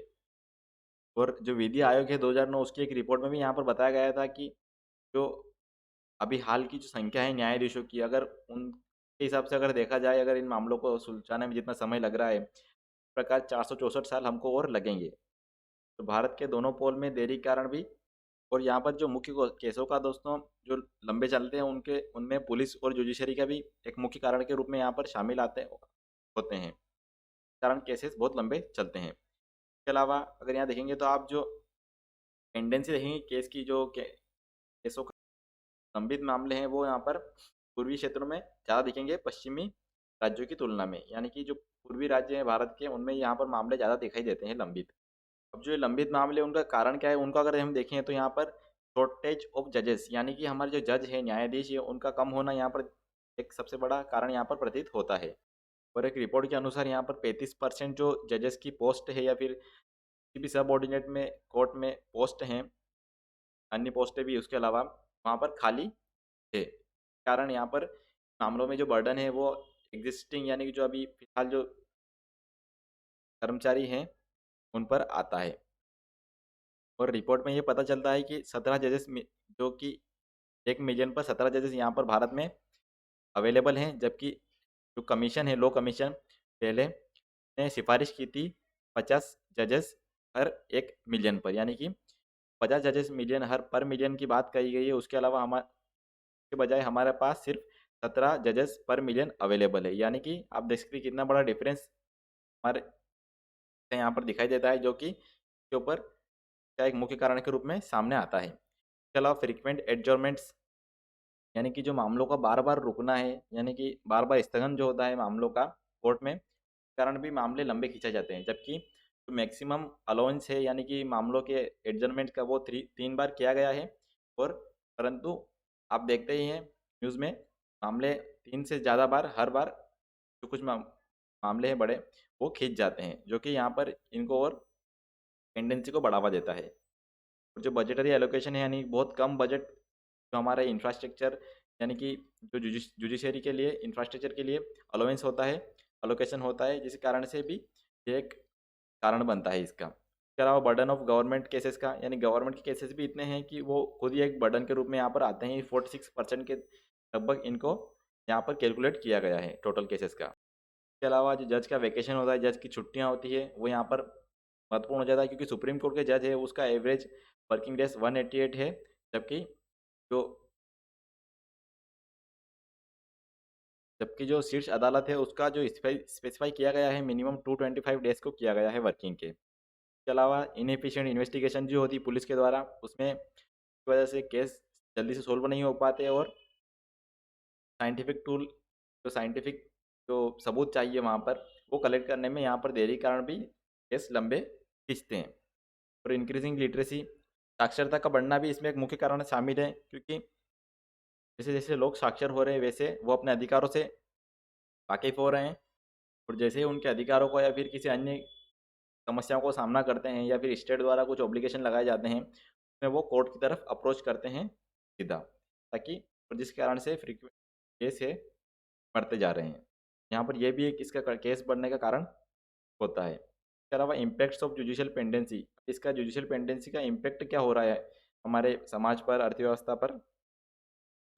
और जो विधि आयोग है 2009, उसकी एक रिपोर्ट में भी यहाँ पर बताया गया था कि जो अभी हाल की जो संख्या है न्यायाधीशों की, अगर उनके हिसाब से अगर देखा जाए, अगर इन मामलों को सुलझाने में जितना समय लग रहा है, इस प्रकार 464 साल हमको और लगेंगे। तो भारत के दोनों पोल में देरी के कारण भी, और यहाँ पर जो मुख्य केसों का दोस्तों जो लंबे चलते हैं उनके उनमें पुलिस और जुडिशरी का भी एक मुख्य कारण के रूप में यहाँ पर शामिल आते होते हैं, कारण केसेस बहुत लंबे चलते हैं। इसके अलावा अगर यहाँ देखेंगे तो आप जो टेंडेंसी देखेंगे केस की, जो केसों का लंबित मामले हैं वो यहाँ पर पूर्वी क्षेत्रों में ज़्यादा दिखेंगे पश्चिमी राज्यों की तुलना में। यानी कि जो पूर्वी राज्य हैं भारत के, उनमें यहाँ पर मामले ज़्यादा दिखाई देते हैं लंबित। अब जो ये लंबित मामले, उनका कारण क्या है, उनका अगर हम देखें तो यहाँ पर शॉर्टेज ऑफ जजेस, यानी कि हमारे जो जज है, न्यायाधीश है, उनका कम होना यहाँ पर एक सबसे बड़ा कारण यहाँ पर प्रतीत होता है। और एक रिपोर्ट के अनुसार यहाँ पर 35% जो जजेस की पोस्ट है या फिर किसी भी सब ऑर्डिनेट में कोर्ट में पोस्ट हैं, अन्य पोस्टें भी उसके अलावा वहाँ पर खाली है। कारण यहाँ पर मामलों में जो बर्डन है वो एग्जिस्टिंग, यानी कि जो अभी फिलहाल जो कर्मचारी हैं उन पर आता है। और रिपोर्ट में ये पता चलता है कि 17 जजेस जो कि 1 मिलियन पर 17 जजेस यहाँ पर भारत में अवेलेबल हैं, जबकि जो कमीशन है, लो कमीशन, पहले ने सिफारिश की थी 50 जजेस हर 1 मिलियन पर, यानी कि 50 जजेस मिलियन हर पर मिलियन की बात कही गई है। उसके अलावा हमारे के बजाय हमारे पास सिर्फ 17 जजेस पर मिलियन अवेलेबल है। यानी कि आप देख सकते हैं कितना बड़ा डिफरेंस हमारे यहाँ पर दिखाई देता है, जो कि के ऊपर का एक मुख्य कारण के रूप में सामने आता है। इसके अलावा फ्रीक्वेंट एडजॉर्नमेंट्स, यानी कि जो मामलों का बार बार रुकना है, यानी कि बार बार स्थगन जो होता है मामलों का कोर्ट में, कारण भी मामले लंबे खींचे जाते हैं। जबकि जो मैक्सिमम अलाउंस है, यानी कि मामलों के एडजमेंट का, वो 3 बार किया गया है। और परंतु आप देखते ही हैं न्यूज़ में, मामले 3 से ज़्यादा बार, हर बार जो कुछ मामले हैं बड़े, वो खींच जाते हैं, जो कि यहाँ पर इनको और टेंडेंसी को बढ़ावा देता है। और जो बजटरी एलोकेशन है, यानी बहुत कम बजट जो हमारा इंफ्रास्ट्रक्चर, यानी कि जो जुडिशरी के लिए इंफ्रास्ट्रक्चर के लिए अलाउंस होता है, अलोकेशन होता है, जिस कारण से भी ये एक कारण बनता है इसका। इसके अलावा बर्डन ऑफ गवर्नमेंट केसेस का, यानी गवर्नमेंट के केसेस भी इतने हैं कि वो खुद ही एक बर्डन के रूप में यहाँ पर आते हैं। 46% के लगभग इनको यहाँ पर कैलकुलेट किया गया है टोटल केसेस का। इसके अलावा जो जज का वैकेशन होता है, जज की छुट्टियाँ होती है, वो यहाँ पर महत्वपूर्ण हो जाता है, क्योंकि सुप्रीम कोर्ट के जज है उसका एवरेज वर्किंग डेज 188 है, जबकि जो शीर्ष अदालत है उसका जो स्पेसिफाई किया गया है मिनिमम 225 डेज को किया गया है वर्किंग के। इसके अलावा इनएफिशिएंट इन्वेस्टिगेशन जो होती है पुलिस के द्वारा, उसमें की वजह से केस जल्दी से सोल्व नहीं हो पाते, और साइंटिफिक टूल, जो साइंटिफिक जो सबूत चाहिए वहाँ पर, वो कलेक्ट करने में यहाँ पर देरी के कारण भी केस लंबे खींचते हैं। और इंक्रीजिंग लिटरेसी, साक्षरता का बढ़ना भी इसमें एक मुख्य कारण शामिल है, क्योंकि जैसे जैसे लोग साक्षर हो रहे हैं वैसे वो अपने अधिकारों से वाकिफ़ हो रहे हैं, और जैसे ही उनके अधिकारों को या फिर किसी अन्य समस्याओं को सामना करते हैं या फिर स्टेट द्वारा कुछ ऑब्लिगेशन लगाए जाते हैं, उसमें वो कोर्ट की तरफ अप्रोच करते हैं सीधा, ताकि, और जिस कारण से फ्रिक्वेंट केस है बढ़ते जा रहे हैं। यहाँ पर यह भी एक इसका केस बढ़ने का कारण होता है। इसके अलावा इम्पैक्ट्स ऑफ जुडिशियल पेंडेंसी, इसका जुडिशियल पेंडेंसी का इम्पैक्ट क्या हो रहा है हमारे समाज पर, अर्थव्यवस्था पर,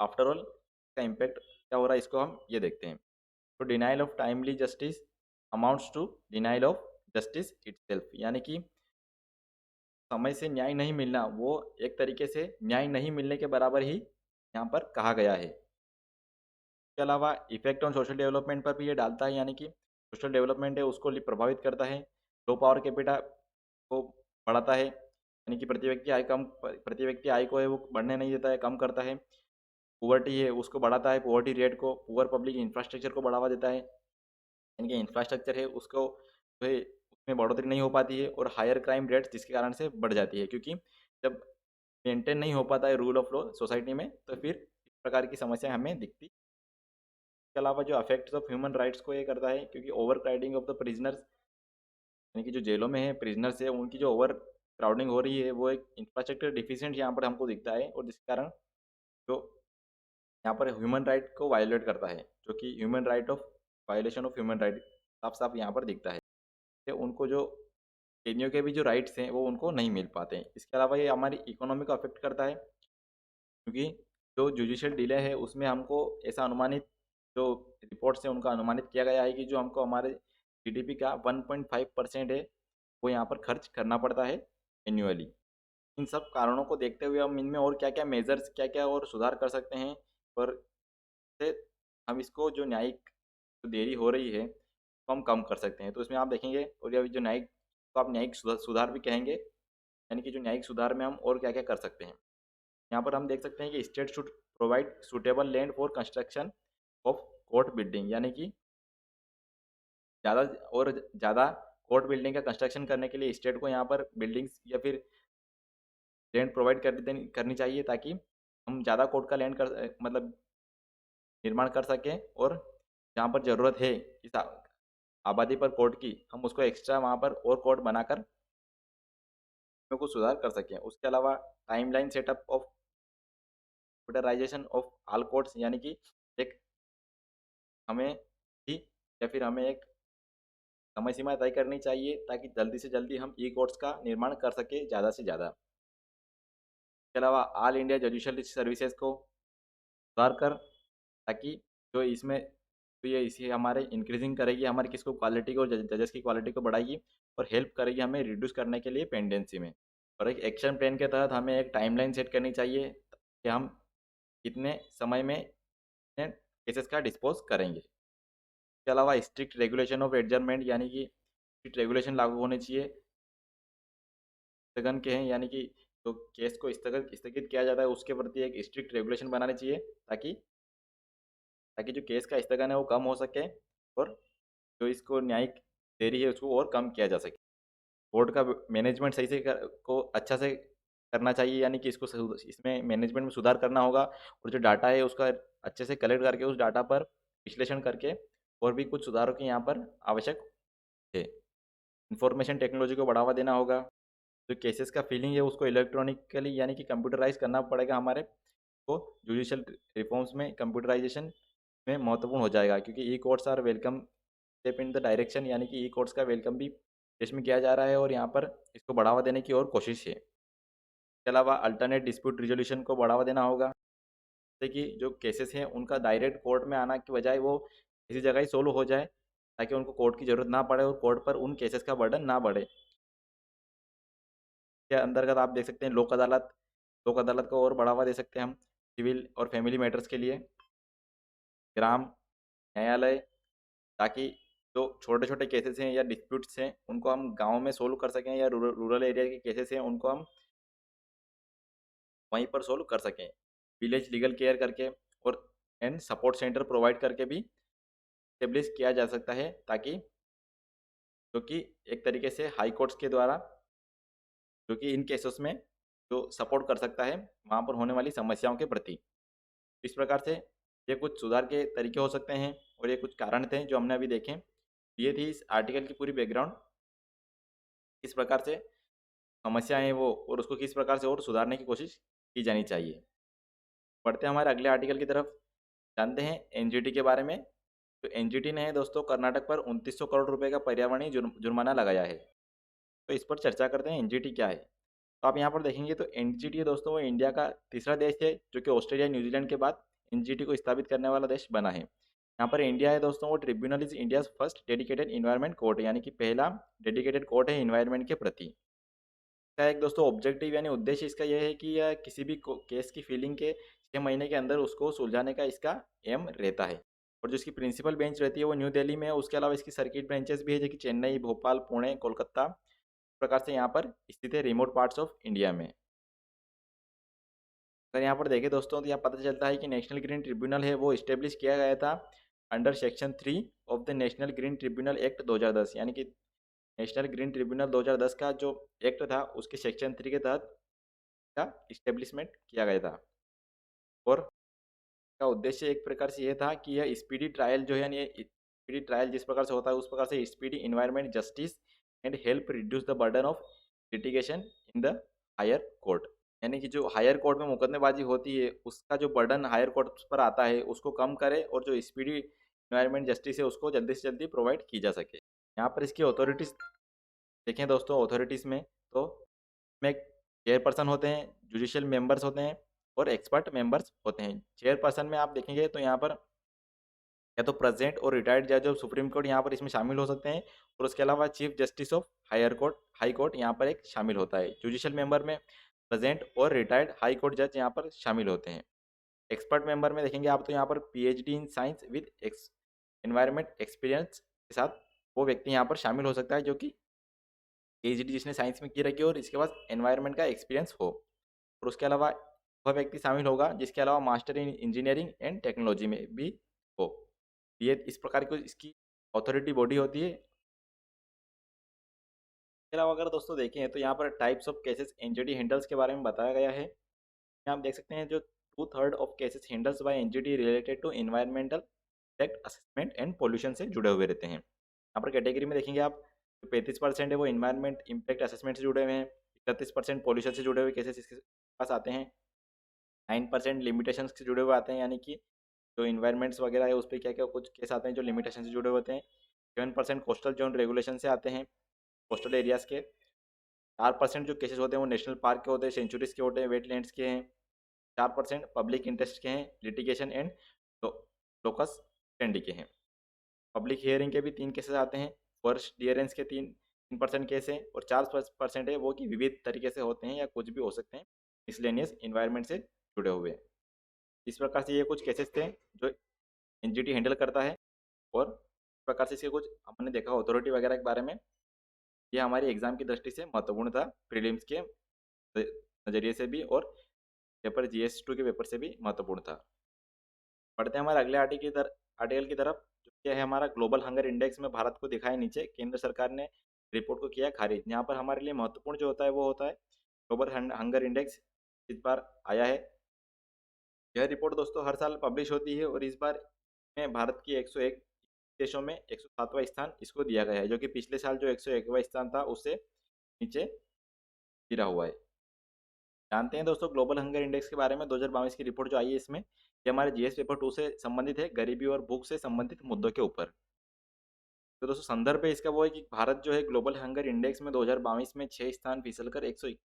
आफ्टर ऑल इसका इम्पैक्ट क्या हो रहा है, इसको हम ये देखते हैं। तो denial of timely justice amounts to denial of justice itself, यानी कि समय से न्याय नहीं मिलना वो एक तरीके से न्याय नहीं मिलने के बराबर ही यहाँ पर कहा गया है। इसके अलावा इफेक्ट ऑन सोशल डेवलपमेंट पर भी ये डालता है, यानी कि सोशल डेवलपमेंट है उसको प्रभावित करता है। लो पावर कैपिटा को बढ़ाता है, यानी कि प्रति व्यक्ति आय को है वो बढ़ने नहीं देता है, कम करता है। पुअर्टी है उसको बढ़ाता है, पुअर्टी रेट को, पुअर पब्लिक इंफ्रास्ट्रक्चर को बढ़ावा देता है, यानी कि इंफ्रास्ट्रक्चर है उसको जो है उसमें बढ़ोतरी नहीं हो पाती है, और हायर क्राइम रेट जिसके कारण से बढ़ जाती है, क्योंकि जब मेंटेन नहीं हो पाता है रूल ऑफ लॉ सोसाइटी में तो फिर इस प्रकार की समस्या हमें दिखती। इसके अलावा जो अफेक्ट्स ऑफ ह्यूमन राइट्स को ये करता है, क्योंकि over crowding of the prisoners, यानी कि जो जेलों में है प्रिजनर्स है उनकी जो ओवर क्राउडिंग हो रही है वो एक इंफ्रास्ट्रक्चर डिफिशिएंट यहाँ पर हमको दिखता है, और जिसके कारण जो यहाँ पर ह्यूमन राइट को वायोलेट करता है, जो कि human right of violation of human right साफ साफ यहाँ पर दिखता है कि उनको जो कैदियों के भी जो राइट्स हैं वो उनको नहीं मिल पाते हैं। इसके अलावा ये हमारी इकोनॉमी को अफेक्ट करता है, क्योंकि जो जुडिशियल डिले है उसमें हमको ऐसा अनुमानित जो रिपोर्ट्स हैं उनका अनुमानित किया गया है कि जो हमको हमारे जीडीपी का 1.5% है वो यहाँ पर खर्च करना पड़ता है एन्युअली। इन सब कारणों को देखते हुए हम इनमें और क्या क्या मेजर्स क्या क्या और सुधार कर सकते हैं, और से हम इसको जो न्यायिक जो देरी हो रही है तो हम कम कर सकते हैं। तो इसमें आप देखेंगे, और ये जो न्यायिक को आप न्यायिक सुधार भी कहेंगे, यानी कि जो न्यायिक सुधार में हम और क्या क्या कर सकते हैं। यहाँ पर हम देख सकते हैं कि state should provide suitable land for construction of court building, यानी कि ज़्यादा और ज़्यादा कोर्ट बिल्डिंग का कंस्ट्रक्शन करने के लिए स्टेट को यहाँ पर बिल्डिंग्स या फिर लैंड प्रोवाइड करनी चाहिए, ताकि हम ज़्यादा कोर्ट का लैंड मतलब निर्माण कर सकें, और जहाँ पर ज़रूरत है इस आबादी पर कोर्ट की, हम उसको एक्स्ट्रा वहाँ पर और कोर्ट बनाकर को सुधार कर सकें। उसके अलावा timeline setup of computerisation of all courts, यानी कि एक हमें ही या फिर हमें एक समय सीमा तय करनी चाहिए ताकि जल्दी से जल्दी हम ई कोर्ट्स का निर्माण कर सके ज़्यादा से ज़्यादा। इसके अलावा ऑल इंडिया जुडिशल सर्विसेज को सुधार कर, ताकि जो इसमें तो ये इसे हमारे इंक्रीजिंग करेगी हमारी किसको क्वालिटी को, जजेस की क्वालिटी को बढ़ाएगी, और हेल्प करेगी हमें रिड्यूस करने के लिए पेंडेंसी में। और एक एक्शन प्लान के तहत हमें एक टाइमलाइन सेट करनी चाहिए कि हम कितने समय में इतने केसेस का डिस्पोज करेंगे। इसके अलावा स्ट्रिक्ट रेगुलेशन ऑफ एडजर्नमेंट, यानी कि स्ट्रिक्ट रेगुलेशन लागू होने चाहिए स्थगन के हैं, यानी कि जो केस को स्थगित स्थगित किया जाता है उसके प्रति एक स्ट्रिक्ट रेगुलेशन बनाने चाहिए, ताकि ताकि जो केस का स्थगन है वो कम हो सके, और जो इसको न्यायिक देरी है उसको और कम किया जा सके। कोर्ट का मैनेजमेंट सही से को अच्छा से करना चाहिए, यानी कि इसमें मैनेजमेंट में सुधार करना होगा, और जो डाटा है उसका अच्छे से कलेक्ट करके उस डाटा पर विश्लेषण करके और भी कुछ सुधारों की यहाँ पर आवश्यक है। इंफॉर्मेशन टेक्नोलॉजी को बढ़ावा देना होगा, जो केसेस का फीलिंग है उसको इलेक्ट्रॉनिकली यानी कि कंप्यूटराइज करना पड़ेगा हमारे को। जुडिशियल रिफॉर्म्स में कंप्यूटराइजेशन में महत्वपूर्ण हो जाएगा, क्योंकि e courts are welcome step in the direction, यानी कि ई कोर्ट्स का वेलकम भी देश में किया जा रहा है और यहाँ पर इसको बढ़ावा देने की और कोशिश है। इसके अलावा अल्टरनेट डिस्प्यूट रिजोल्यूशन को बढ़ावा देना होगा, जैसे कि जो केसेस हैं उनका डायरेक्ट कोर्ट में आना की बजाय वो किसी जगह ही सोल्व हो जाए, ताकि उनको कोर्ट की ज़रूरत ना पड़े और कोर्ट पर उन केसेस का बर्डन ना बढ़े। के अंतर्गत आप देख सकते हैं लोक अदालत को और बढ़ावा दे सकते हैं हम सिविल और फैमिली मैटर्स के लिए, ग्राम न्यायालय, ताकि जो छोटे छोटे केसेस हैं या डिस्प्यूट्स हैं उनको हम गांव में सोल्व कर सकें, या रूरल एरिया के केसेस हैं उनको हम वहीं पर सोल्व कर सकें। विलेज लीगल केयर करके और एंड सपोर्ट सेंटर प्रोवाइड करके भी स्टेब्लिश किया जा सकता है, ताकि जो कि एक तरीके से हाई कोर्ट्स के द्वारा जो कि इन केसेस में जो सपोर्ट कर सकता है वहाँ पर होने वाली समस्याओं के प्रति। इस प्रकार से ये कुछ सुधार के तरीके हो सकते हैं, और ये कुछ कारण थे जो हमने अभी देखे। ये थी इस आर्टिकल की पूरी बैकग्राउंड, किस प्रकार से समस्या है वो और उसको किस प्रकार से और सुधारने की कोशिश की जानी चाहिए। बढ़ते हैं हमारे अगले आर्टिकल की तरफ, जानते हैं एनजीटी के बारे में। तो एनजीटी ने दोस्तों कर्नाटक पर 2900 करोड़ रुपए का पर्यावरणीय जुर्माना लगाया है। तो इस पर चर्चा करते हैं एनजीटी क्या है। तो आप यहाँ पर देखेंगे तो एनजीटी दोस्तों वो इंडिया का तीसरा देश है जो कि ऑस्ट्रेलिया न्यूजीलैंड के बाद एनजीटी को स्थापित करने वाला देश बना है। यहाँ पर इंडिया है दोस्तों, वो tribunal is India's first dedicated environment court, यानी कि पहला डेडिकेटेड कोर्ट है इन्वायरमेंट के प्रति। इसका एक दोस्तों ऑब्जेक्टिव यानी उद्देश्य इसका यह है कि यह किसी भी केस की फीलिंग के 6 महीने के अंदर उसको सुलझाने का इसका एम रहता है। और जो इसकी प्रिंसिपल बेंच रहती है वो न्यू दिल्ली में है। उसके अलावा इसकी सर्किट बेंचेस भी है जो कि चेन्नई, भोपाल, पुणे, कोलकाता इस प्रकार से यहाँ पर स्थित है रिमोट पार्ट्स ऑफ इंडिया में। अगर यहाँ पर देखें दोस्तों तो यहाँ पता चलता है कि नेशनल ग्रीन ट्रिब्यूनल है वो इस्टेब्लिश किया गया था under section 3 of the national green tribunal act 2010, यानी कि नेशनल ग्रीन ट्रिब्यूनल 2010 का जो एक्ट था उसके सेक्शन 3 के तहत का इस्टेब्लिशमेंट किया गया था। और का उद्देश्य एक प्रकार से ये था कि यह स्पीडी ट्रायल जो है, यानी स्पीडी ट्रायल जिस प्रकार से होता है उस प्रकार से speedy environment justice and help reduce the burden of litigation in the higher court, यानी कि जो हायर कोर्ट में मुकदमेबाजी होती है उसका जो बर्डन हायर कोर्ट पर आता है उसको कम करे और जो स्पीडी इन्वायरमेंट जस्टिस है उसको जल्दी से जल्दी प्रोवाइड की जा सके। यहाँ पर इसकी अथॉरिटीज़ देखें दोस्तों, अथॉरिटीज़ में तो में चेयरपर्सन होते हैं, जुडिशियल मेंबर्स होते हैं और एक्सपर्ट मेंबर्स होते हैं। चेयरपर्सन में आप देखेंगे तो यहाँ पर या तो प्रेजेंट और रिटायर्ड जज ऑफ सुप्रीम कोर्ट यहाँ पर इसमें शामिल हो सकते हैं, और उसके अलावा chief justice of high court यहाँ पर एक शामिल होता है। जुडिशियल मेंबर में प्रेजेंट और रिटायर्ड हाई कोर्ट जज यहाँ पर शामिल होते हैं। एक्सपर्ट मेंबर में देखेंगे आप तो यहाँ पर PhD in science with environment experience के साथ वो व्यक्ति यहाँ पर शामिल हो सकता है जो कि पीएचडी जिसने साइंस में की रखी हो और इसके बाद एनवायरनमेंट का एक्सपीरियंस हो। और उसके अलावा वह व्यक्ति शामिल होगा जिसके अलावा master in engineering and technology में भी हो। ये इस प्रकार की इसकी अथॉरिटी बॉडी होती है। इसके अलावा अगर दोस्तों देखें तो यहाँ पर types of cases NGT handles के बारे में बताया गया है। यहाँ आप देख सकते हैं जो 2/3 of cases handles by NGT related to environmental impact assessment and pollution से जुड़े हुए रहते हैं। यहाँ पर कैटेगरी में देखेंगे आप जो 35% है वो इन्वायरमेंट इम्पैक्ट असेसमेंट से जुड़े हुए हैं, 31% पोल्यूशन से जुड़े हुए केसेस इसके पास आते हैं, 9% लिमिटेशन से जुड़े हुए आते हैं, यानी कि जो इन्वायरमेंट्स वगैरह है उस पर क्या क्या कुछ केस आते हैं जो लिमिटेशन से जुड़े होते हैं। 7% कोस्टल जोन रेगुलेशन से आते हैं, कोस्टल एरियाज़ के। 4% जो केसेस होते हैं वो नेशनल पार्क के होते हैं, सेंचुरीज के होते हैं, वेटलैंड्स के हैं। 4% पब्लिक इंटरेस्ट के हैं, लिटिगेशन एंड लोकस स्टैंडी के हैं। पब्लिक हियरिंग के भी 3 केसेस आते हैं, फॉरेस्ट क्लियरेंस के 3% केस हैं, और 4% है वो कि विविध तरीके से होते हैं या कुछ भी हो सकते हैं मिसलेनियस इन्वायरमेंट से जुड़े हुए। इस प्रकार से ये कुछ केसेस थे जो एनजीटी हैंडल करता है। और इस प्रकार से इसके कुछ हमने देखा अथॉरिटी वगैरह के बारे में। ये हमारी एग्जाम की दृष्टि से महत्वपूर्ण था, प्रीलिम्स के नज़रिए से भी और पेपर GS2 के पेपर से भी महत्वपूर्ण था। पढ़ते हैं हमारे अगले आर्टिकल की तरफ, जो क्या है हमारा ग्लोबल हंगर इंडेक्स में भारत को दिखाए नीचे, केंद्र सरकार ने रिपोर्ट को किया खारिज। यहाँ पर हमारे लिए महत्वपूर्ण जो होता है वो होता है ग्लोबल हंगर इंडेक्स इस बार आया है। यह रिपोर्ट दोस्तों हर साल पब्लिश होती है और इस बार में भारत की 101 देशों में 107वां स्थान इसको दिया गया है, जो कि पिछले साल जो 101वां स्थान था उससे नीचे गिरा हुआ है। जानते हैं दोस्तों ग्लोबल हंगर इंडेक्स के बारे में। 2022 की रिपोर्ट जो आई है इसमें ये हमारे जीएस पेपर 2 से संबंधित है, गरीबी और भूख से संबंधित मुद्दों के ऊपर। तो दोस्तों संदर्भ है इसका वो है कि भारत जो है ग्लोबल हंगर इंडेक्स में 2022 में 6 स्थान फिसलकर 100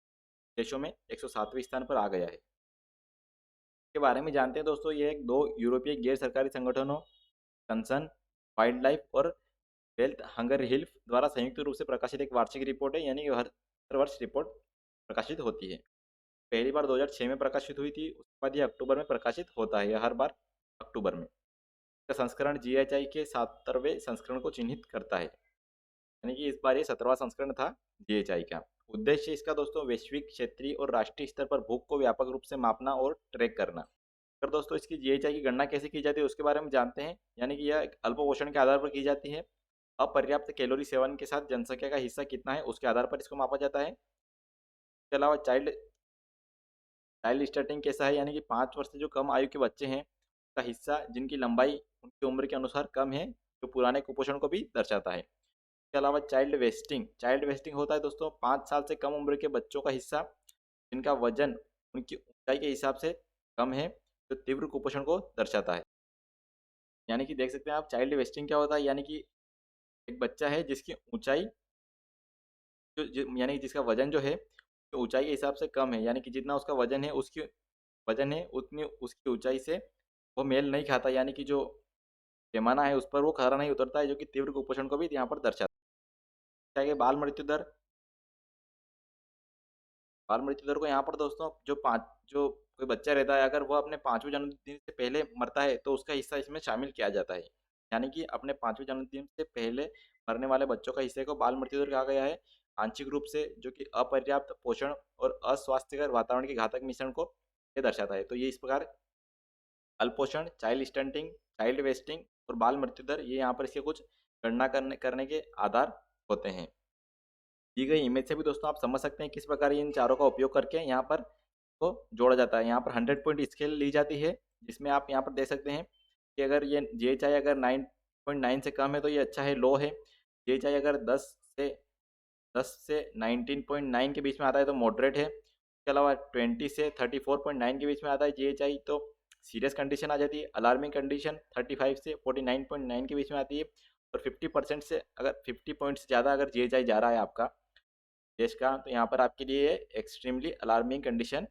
देशों में 107वें स्थान पर आ गया है। के बारे में जानते हैं दोस्तों, ये एक 2 यूरोपीय गैर सरकारी संगठनों कंसर्न वाइल्ड लाइफ और वेल्थ हंगर हिल्फ द्वारा संयुक्त रूप से प्रकाशित एक वार्षिक रिपोर्ट है, यानी कि हर वर्ष रिपोर्ट प्रकाशित होती है। पहली बार 2006 में प्रकाशित हुई थी, उसके बाद ये अक्टूबर में प्रकाशित होता है, हर बार अक्टूबर में। इसका संस्करण GHI के 70वें संस्करण को चिन्हित करता है, यानी कि इस बार ये 17वां संस्करण था GHI का। उद्देश्य इसका दोस्तों वैश्विक, क्षेत्रीय और राष्ट्रीय स्तर पर भूख को व्यापक रूप से मापना और ट्रैक करना। अगर दोस्तों इसकी GHI की गणना कैसे की जाती है उसके बारे में जानते हैं, यानी कि यह अल्प पोषण के आधार पर की जाती है। अपर्याप्त कैलोरी सेवन के साथ जनसंख्या का हिस्सा कितना है उसके आधार पर इसको मापा जाता है। इसके अलावा चाइल्ड स्टार्टिंग कैसा है, यानी कि 5 वर्ष से जो कम आयु के बच्चे हैं का हिस्सा जिनकी लंबाई उनकी उम्र के अनुसार कम है, जो पुराने कुपोषण को भी दर्शाता है। इसके अलावा चाइल्ड वेस्टिंग होता है दोस्तों 5 साल से कम उम्र के बच्चों का हिस्सा जिनका वजन उनकी ऊंचाई के हिसाब से कम है, जो तीव्र कुपोषण को दर्शाता है। यानी कि देख सकते हैं आप चाइल्ड वेस्टिंग क्या होता है, यानी कि एक बच्चा है जिसकी ऊंचाई यानी कि जिसका वजन जो है तो ऊंचाई के हिसाब से कम है, यानी कि जितना उसका वजन है उतनी उसकी ऊंचाई से वो मेल नहीं खाता, यानी कि जो पैमाना है उस पर वो खरा नहीं उतरता है, जो कि तीव्र कुपोषण को भी यहाँ पर दर्शाता है। बाल मृत्यु दर को यहाँ पर दोस्तों जो कोई बच्चा रहता है, अगर वो अपने 5वें जन्मदिन से पहले मरता है तो उसका हिस्सा इसमें शामिल किया जाता है। यानी कि अपने 5वें जन्मदिन से पहले मरने वाले बच्चों का हिस्से को बाल मृत्यु दर कहा गया है। आंशिक रूप से जो कि अपर्याप्त पोषण और अस्वास्थ्यकर वातावरण के घातक मिश्रण को ये दर्शाता है। तो ये इस प्रकार अल्पोषण, चाइल्ड स्टंटिंग, चाइल्ड वेस्टिंग और बाल मृत्यु दर ये यहाँ पर इसके कुछ गणना करने के आधार होते हैं। दी गई इमेज से भी दोस्तों आप समझ सकते हैं किस प्रकार इन चारों का उपयोग करके यहाँ पर को जोड़ा जाता है। यहाँ पर 100 पॉइंट स्केल ली जाती है, जिसमें आप यहाँ पर देख सकते हैं कि अगर ये जीएचआई अगर 9.9 से कम है तो ये अच्छा है, लो है। जीएचआई अगर 10 से 19.9 के बीच में आता है तो मॉडरेट है। इसके अलावा 20 से 34.9 के बीच में आता है जीएचआई तो सीरियस कंडीशन आ जाती है। अलार्मिंग कंडीशन 35 से 49.9 के बीच में आती है। और 50% से अगर 50 पॉइंट से ज़्यादा अगर जीएचआई जा रहा है आपका देश का, तो यहाँ पर आपके लिए एक्सट्रीमली अलार्मिंग कंडीशन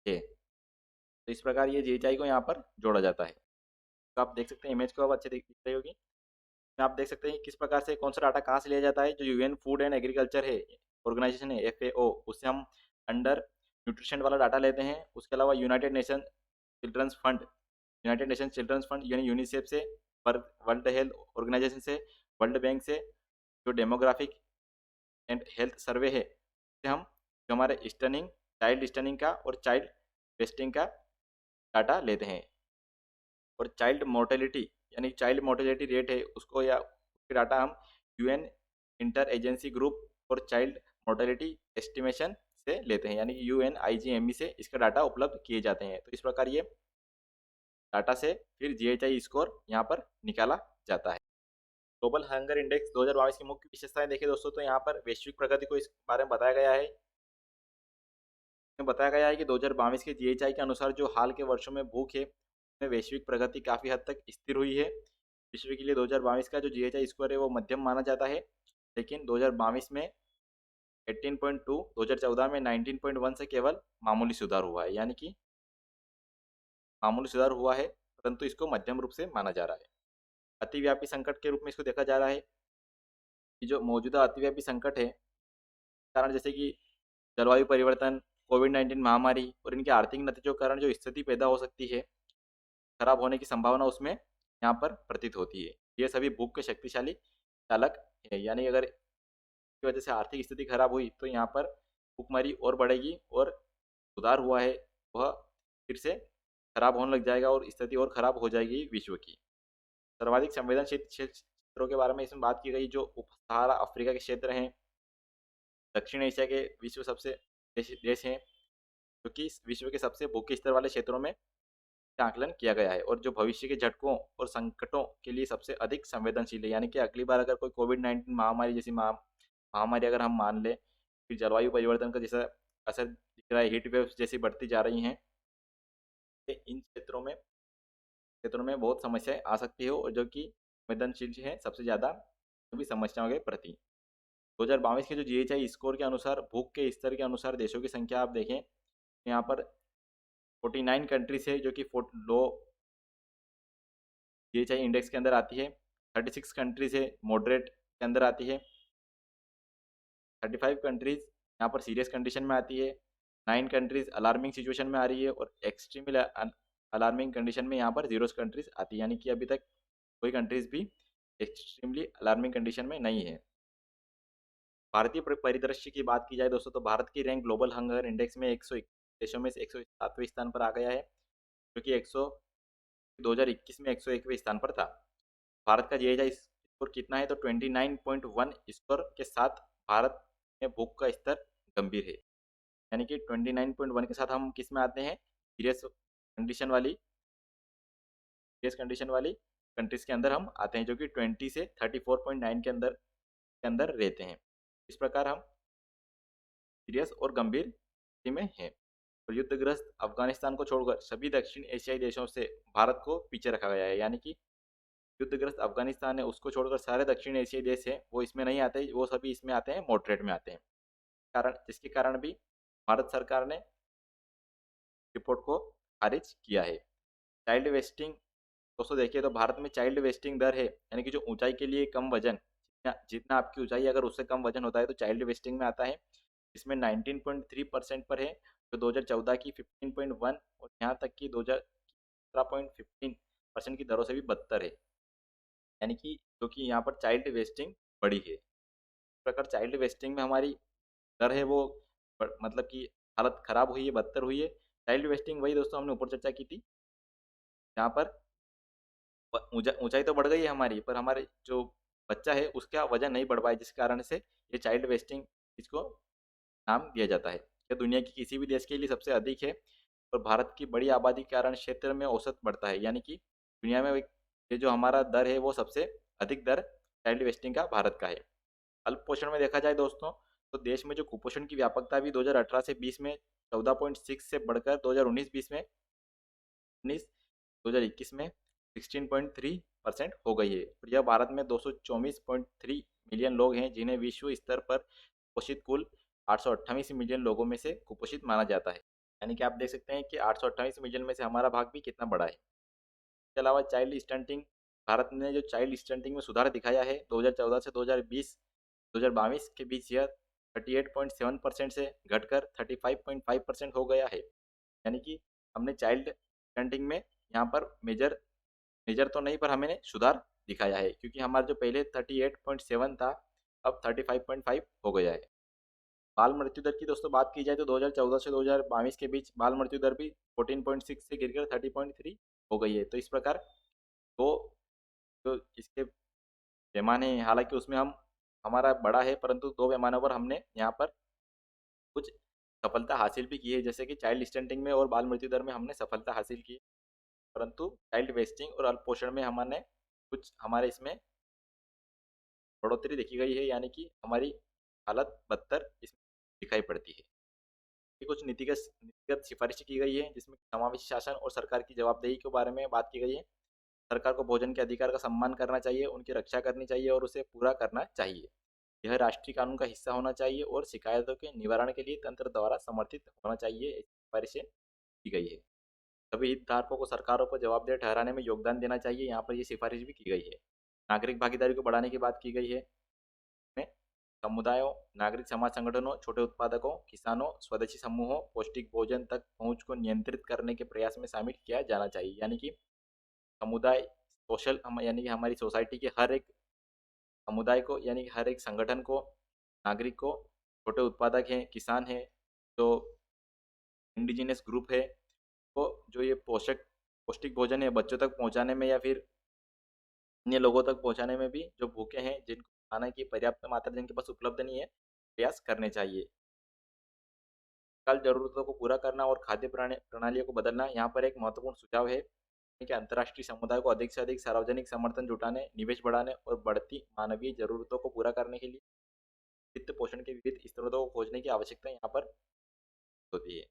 है। तो इस प्रकार ये जीएचआई को यहाँ पर जोड़ा जाता है। तो आप देख सकते हैं इमेज को अब अच्छे दिख रही होगी। आप देख सकते हैं किस प्रकार से कौन सा डाटा कहाँ से लिया जाता है। जो यूएन फूड एंड एग्रीकल्चर है ऑर्गेनाइजेशन है एफएओ, उससे हम अंडर न्यूट्रिशन वाला डाटा लेते हैं। उसके अलावा यूनाइटेड नेशन चिल्ड्रंस फंड यानी यूनिसेफ से, वर्ल्ड हेल्थ ऑर्गेनाइजेशन से, वर्ल्ड बैंक से जो डेमोग्राफिक एंड हेल्थ सर्वे है से हम जो हमारे चाइल्ड स्टनिंग का और चाइल्ड वेस्टिंग का डाटा लेते हैं। और चाइल्ड मोर्टेलिटी यानी चाइल्ड मोर्टेलिटी रेट है उसको या उसके डाटा हम यूएन इंटर एजेंसी ग्रुप और चाइल्ड मोर्टेलिटी एस्टिमेशन से लेते हैं, यानी कि UNIGME से इसका डाटा उपलब्ध किए जाते हैं। तो इस प्रकार ये डाटा से फिर जीएचआई स्कोर यहाँ पर निकाला जाता है। ग्लोबल हंगर इंडेक्स 2022 की मुख्य विशेषताएं देखें दोस्तों, तो यहाँ पर वैश्विक प्रगति को इस बारे में बताया गया है। इसमें बताया गया है कि 2022 के जीएचआई के अनुसार जो हाल के वर्षों में भूख है उसमें वैश्विक प्रगति काफ़ी हद तक स्थिर हुई है। विश्व के लिए 2022 का जो जीएचआई स्कोर है वो मध्यम माना जाता है, लेकिन 2022 में 18.2, 2014 में 19.1 से केवल मामूली सुधार हुआ है, यानी कि मामूली सुधार हुआ है, परंतु इसको मध्यम रूप से माना जा रहा है। अतिव्यापी संकट के रूप में इसको देखा जा रहा है कि जो मौजूदा अतिव्यापी संकट है कारण जैसे कि जलवायु परिवर्तन, कोविड-19 महामारी और इनके आर्थिक नतीजों के कारण जो स्थिति पैदा हो सकती है, खराब होने की संभावना उसमें यहाँ पर प्रतीत होती है। ये सभी भूख के शक्तिशाली चालक है, यानी अगर इसकी वजह से आर्थिक स्थिति खराब हुई तो यहाँ पर भूखमरी और बढ़ेगी और सुधार हुआ है वह फिर से खराब होने लग जाएगा और स्थिति और खराब हो जाएगी विश्व की। सर्वाधिक संवेदनशील क्षेत्रों के बारे में इसमें बात की गई, जो उप सहारा अफ्रीका के क्षेत्र हैं, दक्षिण एशिया के विश्व सबसे देश हैं, जो कि विश्व के सबसे भूखे स्तर वाले क्षेत्रों में का आकलन किया गया है और जो भविष्य के झटकों और संकटों के लिए सबसे अधिक संवेदनशील है। यानी कि अगली बार अगर कोई कोविड-19 महामारी जैसी महामारी अगर हम मान ले, फिर जलवायु परिवर्तन का जैसा असर दिख रहा है, हीट वेव्स जैसी बढ़ती जा रही हैं, इन क्षेत्रों में बहुत समस्याएं आ सकती है और जो कि संवेदनशील है सबसे ज़्यादा सभी समस्याओं के प्रति। 2022 के जो जीएचआई स्कोर के अनुसार भूख के स्तर के अनुसार देशों की संख्या आप देखें, यहाँ पर 49 कंट्रीज है जो कि लो जीएचआई इंडेक्स के अंदर आती है। 36 कंट्रीज है मॉडरेट के अंदर आती है। 35 कंट्रीज यहाँ पर सीरियस कंडीशन में आती है। 9 कंट्रीज अलार्मिंग सिचुएशन में आ रही है और एक्सट्रीमली अलार्मिंग कंडीशन में यहाँ पर 0 कंट्रीज आती है, यानी कि अभी तक कोई कंट्रीज भी एक्सट्रीमली अलार्मिंग कंडीशन में नहीं है। भारतीय परिदृश्य की बात की जाए दोस्तों, तो भारत की रैंक ग्लोबल हंगर इंडेक्स में 101 देशों में से 107वें स्थान पर आ गया है, जो कि 2021 में 101वें स्थान पर था। भारत का जीएचआई स्कोर कितना है, तो 29.1 स्कोर के साथ भारत में भूख का स्तर गंभीर है, यानी कि 29.1 के साथ हम किस में आते हैं, सीरियस कंडीशन वाली कंट्रीज के अंदर हम आते हैं, जो कि 20 से 34.9 के अंदर रहते हैं। इस प्रकार हम सीरियस और गंभीर स्थिति में हैं। और युद्धग्रस्त अफगानिस्तान को छोड़कर सभी दक्षिण एशियाई देशों से भारत को पीछे रखा गया है, यानी कि युद्धग्रस्त अफगानिस्तान है उसको छोड़कर सारे दक्षिण एशियाई देश हैं वो इसमें नहीं आते, वो सभी इसमें आते हैं, मॉडरेट में आते हैं। जिसके कारण भी भारत सरकार ने रिपोर्ट को खारिज किया है। चाइल्ड वेस्टिंग दोस्तों देखिए, तो भारत में चाइल्ड वेस्टिंग दर है, यानी कि जो ऊंचाई के लिए कम वजन, जितना जितना आपकी ऊंचाई अगर उससे कम वजन होता है तो चाइल्ड वेस्टिंग में आता है। इसमें 19.3% पर है, जो 2014 की 15.1 और यहाँ तक कि 2017.15% की दरों से भी बदतर है। यानी कि जो कि यहाँ पर चाइल्ड वेस्टिंग बढ़ी है। इस प्रकार चाइल्ड वेस्टिंग में हमारी दर है वो मतलब कि हालत खराब हुई है, बदतर हुई है। चाइल्ड वेस्टिंग वही दोस्तों हमने ऊपर चर्चा की थी, यहाँ पर ऊंचाई तो बढ़ गई है हमारी, पर हमारे जो बच्चा है उसका वजन नहीं बढ़ पाया, जिस कारण से ये चाइल्ड वेस्टिंग इसको नाम दिया जाता है। यह दुनिया की किसी भी देश के लिए सबसे अधिक है, और भारत की बड़ी आबादी के कारण क्षेत्र में औसत बढ़ता है, यानी कि दुनिया में ये जो हमारा दर है वो सबसे अधिक दर चाइल्ड वेस्टिंग का भारत का है। अल्प पोषण में देखा जाए दोस्तों, तो देश में जो कुपोषण की व्यापकता भी 2018 से 20 में 14.6 से बढ़कर 2019-20 में 2021 में 16.3% हो गई है। और यह भारत में 224.3 मिलियन लोग हैं, जिन्हें विश्व स्तर पर कुपोषित कुल 828 मिलियन लोगों में से कुपोषित माना जाता है। यानी कि आप देख सकते हैं कि 828 मिलियन में से हमारा भाग भी कितना बड़ा है। इसके अलावा चाइल्ड स्टंटिंग, भारत ने जो चाइल्ड स्टंटिंग में सुधार दिखाया है 2014 से 2022 के बीच, यह 38.7% से घटकर 35.5% हो गया है। यानी कि हमने चाइल्ड स्टंटिंग में यहाँ पर मेजर मेजर तो नहीं, पर हमने सुधार दिखाया है, क्योंकि हमारा जो पहले 38.7 था अब 35.5 हो गया है। बाल मृत्यु दर की दोस्तों बात की जाए तो 2014 से 2022 के बीच बाल मृत्यु दर भी 14.6 से गिरकर 30.3 हो गई है। तो इस प्रकार दो जो इसके पैमाने हैं, हालांकि उसमें हम हमारा बड़ा है, परंतु दो पैमानों पर हमने यहाँ पर कुछ सफलता हासिल भी की है, जैसे कि चाइल्ड स्टंटिंग में और बाल मृत्यु दर में हमने सफलता हासिल की, परंतु चाइल्ड वेस्टिंग और अल्पपोषण में हमने कुछ हमारे इसमें बढ़ोतरी देखी गई है, यानी कि हमारी हालत बदतर इसमें दिखाई पड़ती है। ये कुछ नीतिगत सिफारिशें की गई है, जिसमें समावेशी शासन और सरकार की जवाबदेही के बारे में बात की गई है। सरकार को भोजन के अधिकार का सम्मान करना चाहिए, उनकी रक्षा करनी चाहिए और उसे पूरा करना चाहिए। यह राष्ट्रीय कानून का हिस्सा होना चाहिए और शिकायतों के निवारण के लिए तंत्र द्वारा समर्थित होना चाहिए। ऐसी सिफारिशें की गई है। सभी हितधारकों को सरकारों को जवाबदेह ठहराने में योगदान देना चाहिए, यहाँ पर ये सिफारिश भी की गई है। नागरिक भागीदारी को बढ़ाने की बात की गई है। में समुदायों, नागरिक समाज संगठनों, छोटे उत्पादकों, किसानों, स्वदेशी समूहों पौष्टिक भोजन तक पहुंच को नियंत्रित करने के प्रयास में शामिल किया जाना चाहिए। यानी कि समुदाय सोशल यानी कि हमारी सोसाइटी के हर एक समुदाय को, यानी कि हर एक संगठन को, नागरिक को, छोटे उत्पादक हैं, किसान हैं, जो इंडिजिनस ग्रुप है, तो जो ये पौष्टिक भोजन है बच्चों तक पहुंचाने में या फिर अन्य लोगों तक पहुंचाने में भी, जो भूखे हैं जिनको खाना की पर्याप्त मात्रा जिनके पास उपलब्ध नहीं है, प्रयास करने चाहिए। कल जरूरतों को पूरा करना और खाद्य प्रणालियों को बदलना यहाँ पर एक महत्वपूर्ण सुझाव है कि अंतर्राष्ट्रीय समुदाय को अधिक से अधिक सार्वजनिक समर्थन जुटाने, निवेश बढ़ाने और बढ़ती मानवीय जरूरतों को पूरा करने के लिए वित्त पोषण के विविध स्रोतों को खोजने की आवश्यकता यहाँ पर होती है,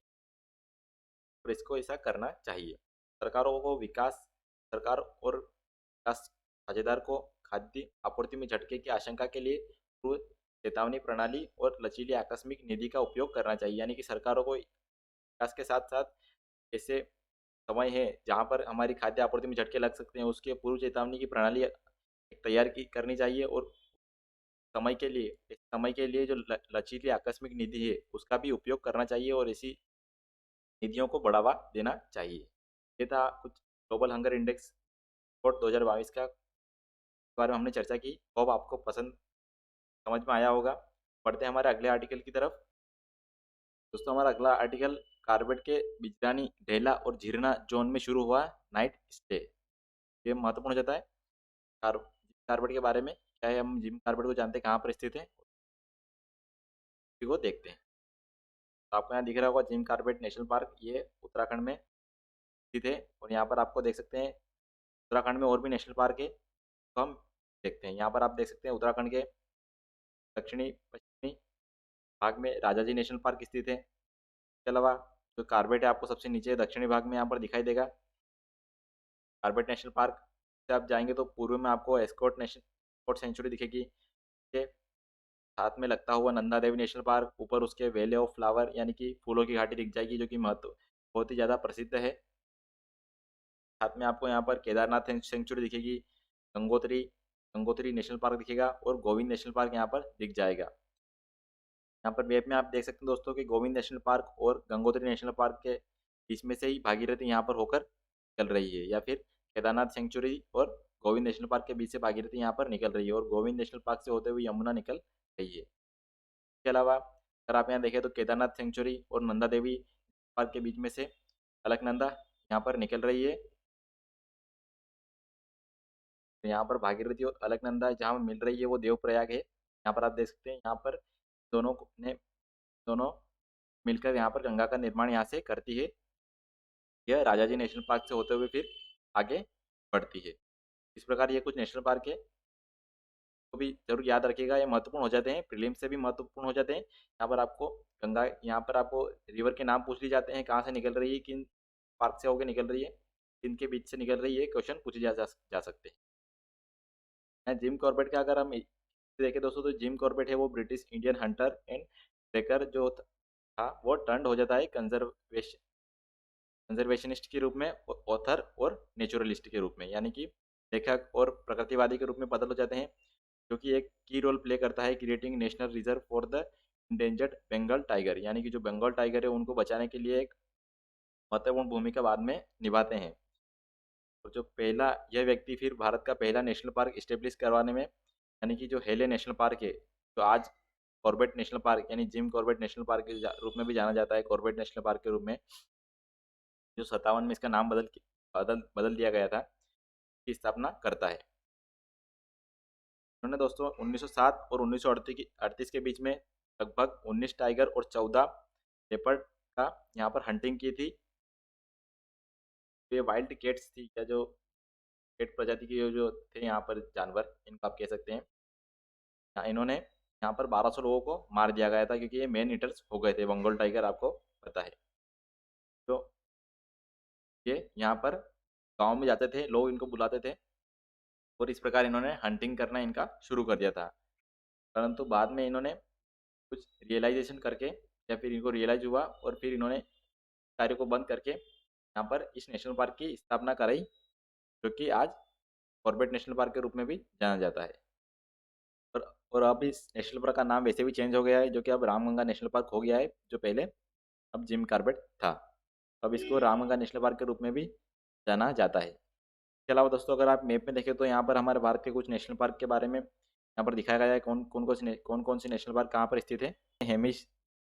और इसको ऐसा करना चाहिए। सरकारों को विकास सरकार और विकास साझेदार को खाद्य आपूर्ति में झटके की आशंका के लिए पूर्व चेतावनी प्रणाली और लचीली आकस्मिक निधि का उपयोग करना चाहिए। यानी कि सरकारों को विकास के साथ साथ ऐसे समय है जहाँ पर हमारी खाद्य आपूर्ति में झटके लग सकते हैं, उसके पूर्व चेतावनी की प्रणाली तैयार की करनी चाहिए, और समय के लिए जो लचीली आकस्मिक निधि है उसका भी उपयोग करना चाहिए, और ऐसी निधियों को बढ़ावा देना चाहिए। ये था कुछ ग्लोबल हंगर इंडेक्स रिपोर्ट 2022 का बारे में हमने चर्चा की। होप आपको पसंद समझ में आया होगा। बढ़ते हैं हमारे अगले आर्टिकल की तरफ। दोस्तों हमारा अगला आर्टिकल कार्बेट के बिजरानी, ढेला और झिरना जोन में शुरू हुआ नाइट स्टे। ये महत्वपूर्ण हो जाता है। कार्बेट के बारे में क्या है, हम जिम कार्बेट को जानते हैं, कहाँ पर स्थित है, इसी को देखते हैं। तो आपको यहाँ दिख रहा होगा जिम कार्बेट नेशनल पार्क, ये उत्तराखंड में स्थित है। और यहाँ पर आपको देख सकते हैं उत्तराखंड में और भी नेशनल पार्क है, तो हम देखते हैं। यहाँ पर आप देख सकते हैं उत्तराखंड के दक्षिणी पश्चिमी भाग में राजाजी नेशनल पार्क स्थित है। इसके अलावा जो कार्बेट है आपको सबसे नीचे दक्षिणी भाग में यहाँ पर दिखाई देगा कार्बेट नेशनल पार्क। से आप जाएंगे तो पूर्व में आपको एस्कॉट सेंचुरी दिखेगी, के साथ में लगता हुआ नंदा देवी नेशनल पार्क, ऊपर उसके वैले ऑफ फ्लावर यानी कि फूलों की घाटी दिख जाएगी, जो कि महत्व बहुत ही ज़्यादा प्रसिद्ध है। साथ में आपको यहाँ पर केदारनाथ सेंचुरी दिखेगी, गंगोत्री गंगोत्री नेशनल पार्क दिखेगा और गोविंद नेशनल पार्क यहाँ पर दिख जाएगा। यहाँ पर मैप में आप देख सकते हैं दोस्तों कि गोविंद नेशनल पार्क और गंगोत्री नेशनल पार्क के बीच में से ही भागीरथी यहाँ पर होकर चल रही है, या फिर केदारनाथ सेंचुरी और गोविंद नेशनल पार्क के बीच से भागीरथी यहाँ पर निकल रही है और गोविंद नेशनल पार्क से होते हुए यमुना निकल रही है। इसके अलावा अगर आप यहाँ देखें तो केदारनाथ सेंचुरी और नंदा देवी पार्क के बीच में से अलकनंदा यहाँ पर निकल रही है। तो यहाँ पर भागीरथी और अलकनंदा जहाँ मिल रही है वो देवप्रयाग है। यहाँ पर आप देख सकते हैं, यहाँ पर दोनों मिलकर यहाँ पर गंगा का निर्माण यहाँ से करती है। यह राजाजी नेशनल पार्क से होते हुए फिर आगे बढ़ती है। इस प्रकार ये कुछ नेशनल पार्क है, तो भी जरूर याद रखिएगा, ये महत्वपूर्ण हो जाते हैं, प्रीलिम्स से भी महत्वपूर्ण हो जाते हैं। यहाँ पर आपको गंगा, यहाँ पर आपको रिवर के नाम पूछ लिए जाते हैं, कहाँ से निकल रही है, किन पार्क से होकर निकल रही है, किन के बीच से निकल रही है, क्वेश्चन पूछे जा सकते हैं। जिम कॉर्बेट का अगर हम देखें दोस्तों, तो जिम कॉर्बेट है वो British Indian hunter and tracker जो था वो टर्न हो जाता है कंजर्वेशनिस्ट के रूप में, ऑथर और नेचुरलिस्ट के रूप में, यानी कि लेखक और प्रकृतिवादी के रूप में बदल हो जाते हैं, जो कि एक की रोल प्ले करता है creating national reserve for the endangered Bengal tiger, यानी कि जो बंगाल टाइगर है उनको बचाने के लिए एक महत्वपूर्ण भूमिका बाद में निभाते हैं। और जो पहला यह व्यक्ति फिर भारत का पहला नेशनल पार्क इस्टेब्लिश करवाने में, यानी कि जो हेले नेशनल पार्क है, जो आज कॉर्बेट नेशनल पार्क यानी जिम कॉर्बेट नेशनल पार्क के रूप में भी जाना जाता है, कॉर्बेट नेशनल पार्क के रूप में, जो 57 में इसका नाम बदल बदल दिया गया था, की स्थापना करता है। उन्होंने दोस्तों 1907 और 1938 के बीच में लगभग 19 टाइगर और 14 लेपर्ड का यहाँ पर हंटिंग की थी। ये वाइल्ड कैट्स थी, या जो कैट प्रजाति के जो थे यहाँ पर जानवर, इनको आप कह सकते हैं। इन्होंने यहाँ पर 1200 लोगों को मार दिया गया था, क्योंकि ये मेन ईटर्स हो गए थे, बंगाल टाइगर आपको पता है। तो ये यहाँ पर गांव में जाते थे, लोग इनको बुलाते थे और इस प्रकार इन्होंने हंटिंग करना इनका शुरू कर दिया था। परंतु बाद में इन्होंने कुछ रियलाइजेशन करके, या फिर इनको रियलाइज हुआ और फिर इन्होंने कार्य को बंद करके यहाँ पर इस नेशनल पार्क की स्थापना कराई, जो कि आज कॉर्बेट नेशनल पार्क के रूप में भी जाना जाता है। और अब इस नेशनल पार्क का नाम वैसे भी चेंज हो गया है, जो कि अब रामगंगा नेशनल पार्क हो गया है, जो पहले अब जिम कॉर्बेट था। अब इसको रामगंगा नेशनल पार्क के रूप में भी जाना जाता है। इसके अलावा दोस्तों अगर आप मैप में देखें तो यहाँ पर हमारे भारत के कुछ नेशनल पार्क के बारे में यहाँ पर दिखाया गया है, कौन से नेशनल पार्क कहाँ पर स्थित है। Hamish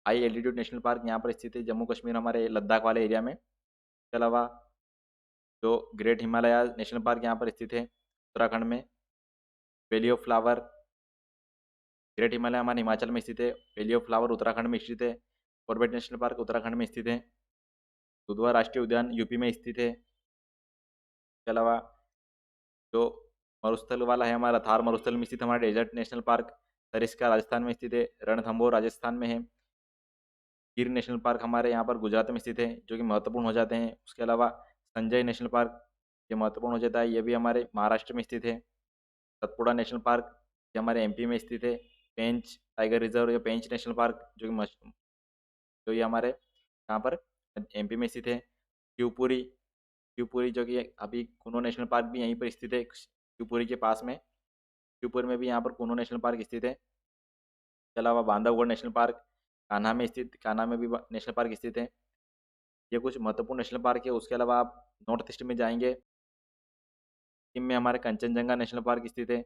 high altitude national park यहाँ पर स्थित है, जम्मू कश्मीर, हमारे लद्दाख वाले एरिया में। इसके अलावा जो ग्रेट हिमालय नेशनल पार्क यहाँ पर स्थित है उत्तराखंड में। Valley of flower, great Himalaya हमारे हिमाचल में स्थित है, वैली ऑफ फ्लावर उत्तराखंड में स्थित है, कॉर्बेट नेशनल पार्क उत्तराखंड में स्थित है, दुधवा राष्ट्रीय उद्यान यूपी में स्थित है। इसके अलावा जो मरुस्थल वाला है हमारा थार मरुस्थल में स्थित हमारा desert national park Sariska Rajasthan में स्थित है, रणथंभौर राजस्थान में है। गिर नेशनल पार्क हमारे यहाँ पर गुजरात में स्थित है, जो कि महत्वपूर्ण हो जाते हैं। उसके अलावा संजय नेशनल पार्क, ये महत्वपूर्ण हो जाता है, ये भी हमारे महाराष्ट्र में स्थित है। सतपुड़ा नेशनल पार्क, ये हमारे एमपी में स्थित है। पेंच टाइगर रिजर्व या पेंच नेशनल पार्क, जो ये हमारे यहाँ पर एमपी में स्थित है। शिवपुरी शिवपुरी जो कि अभी कुनो नेशनल पार्क भी यहीं पर स्थित है, शिवपुरी के पास में। शिवपुरी में भी यहाँ पर कुनो नेशनल पार्क स्थित है। इसके अलावा बांधवगढ़ नेशनल पार्क कान्हा में भी नेशनल पार्क स्थित है। ये कुछ महत्वपूर्ण नेशनल पार्क है। उसके अलावा आप नॉर्थ ईस्ट में जाएंगे, सिक्किम में हमारे कंचनजंगा नेशनल पार्क स्थित है।